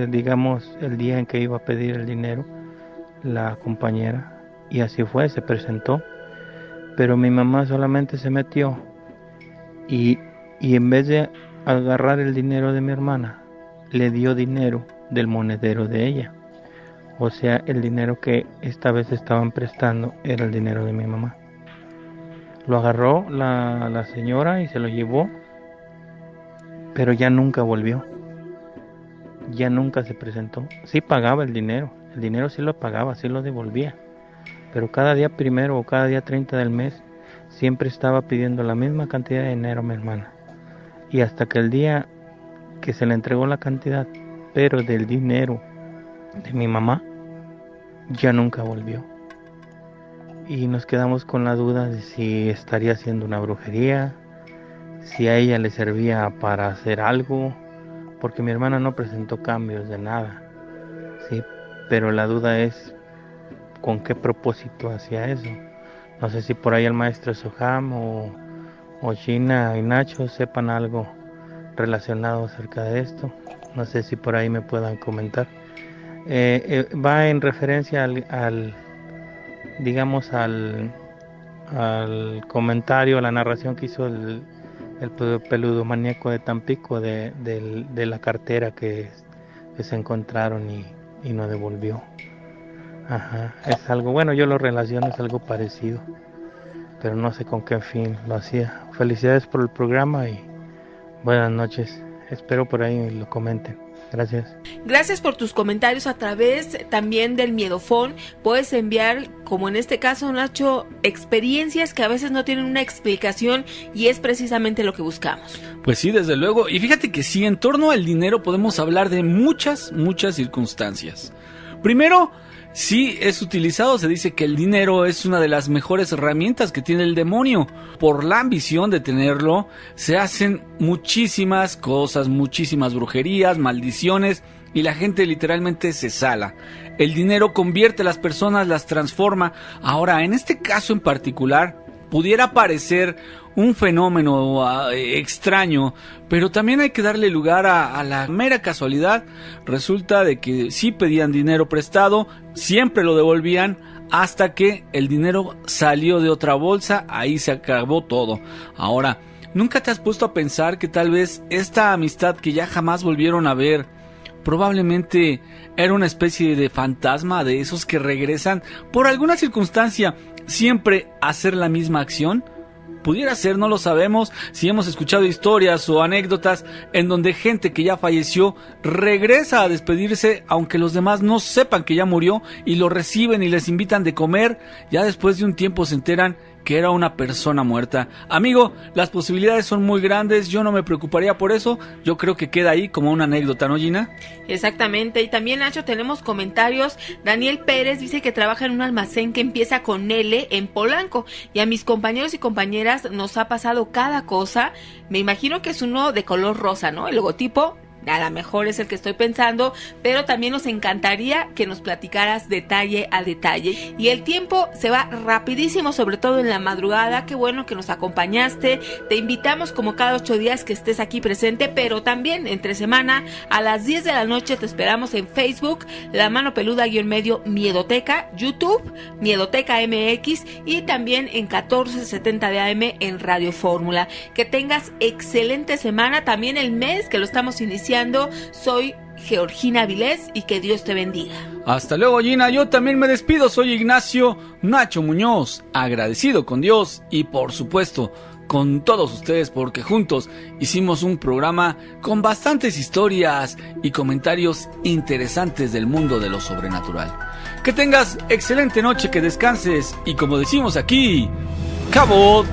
digamos, el día en que iba a pedir el dinero la compañera, y así fue, se presentó, pero mi mamá solamente se metió y en vez de agarrar el dinero de mi hermana, le dio dinero del monedero de ella. O sea, el dinero que esta vez estaban prestando era el dinero de mi mamá. Lo agarró la señora y se lo llevó, pero ya nunca volvió. Ya nunca se presentó. Sí pagaba el dinero sí lo pagaba, sí lo devolvía, pero cada día primero o cada día 30 del mes siempre estaba pidiendo la misma cantidad de dinero a mi hermana. Y hasta que el día que se le entregó la cantidad, pero del dinero de mi mamá, ya nunca volvió. Y nos quedamos con la duda de si estaría haciendo una brujería, si a ella le servía para hacer algo, porque mi hermana no presentó cambios de nada, sí, pero la duda es con qué propósito hacía eso. No sé si por ahí el maestro Soham o Gina y Nacho sepan algo relacionado acerca de esto. No sé si por ahí me puedan comentar. Va en referencia al comentario, a la narración que hizo el peludo maníaco de Tampico de la cartera que se encontraron y no devolvió. Ajá, es algo, bueno, yo lo relaciono, es algo parecido, pero no sé con qué fin lo hacía. Felicidades por el programa y buenas noches. Espero por ahí lo comenten. Gracias. Gracias por tus comentarios a través también del Miedofón. Puedes enviar, como en este caso, Nacho, experiencias que a veces no tienen una explicación y es precisamente lo que buscamos. Pues sí, desde luego. Y fíjate que sí, en torno al dinero podemos hablar de muchas circunstancias. Primero, si es utilizado, se dice que el dinero es una de las mejores herramientas que tiene el demonio. Por la ambición de tenerlo, se hacen muchísimas cosas, muchísimas brujerías, maldiciones, y la gente literalmente se sala. El dinero convierte a las personas, las transforma. Ahora, en este caso en particular, pudiera parecer un fenómeno extraño, pero también hay que darle lugar a la mera casualidad. Resulta de que sí pedían dinero prestado, siempre lo devolvían, hasta que el dinero salió de otra bolsa, ahí se acabó todo. Ahora, ¿nunca te has puesto a pensar que tal vez esta amistad que ya jamás volvieron a ver, probablemente era una especie de fantasma de esos que regresan por alguna circunstancia siempre a hacer la misma acción? Pudiera ser, no lo sabemos. Si hemos escuchado historias o anécdotas en donde gente que ya falleció regresa a despedirse aunque los demás no sepan que ya murió, y lo reciben y les invitan de comer, ya después de un tiempo se enteran que era una persona muerta. Amigo, las posibilidades son muy grandes, yo no me preocuparía por eso, yo creo que queda ahí como una anécdota, ¿no, Gina? Exactamente, y también, Nacho, tenemos comentarios. Daniel Pérez dice que trabaja en un almacén que empieza con L en Polanco, y a mis compañeros y compañeras nos ha pasado cada cosa. Me imagino que es uno de color rosa, ¿no? El logotipo a lo mejor es el que estoy pensando, pero también nos encantaría que nos platicaras detalle a detalle. Y el tiempo se va rapidísimo, sobre todo en la madrugada. Qué bueno que nos acompañaste. Te invitamos como cada 8 días que estés aquí presente, pero también entre semana a las 10 de la noche te esperamos en Facebook, La Mano Peluda_ Miedoteca, YouTube, Miedoteca MX, y también en 1470 de AM en Radio Fórmula. Que tengas excelente semana, también el mes que lo estamos iniciando. Soy Georgina Avilés y que Dios te bendiga. Hasta luego, Gina. Yo también me despido. Soy Ignacio Nacho Muñoz, agradecido con Dios y por supuesto con todos ustedes, porque juntos hicimos un programa con bastantes historias y comentarios interesantes del mundo de lo sobrenatural. Que tengas excelente noche, que descanses y, como decimos aquí, ¡Cabot!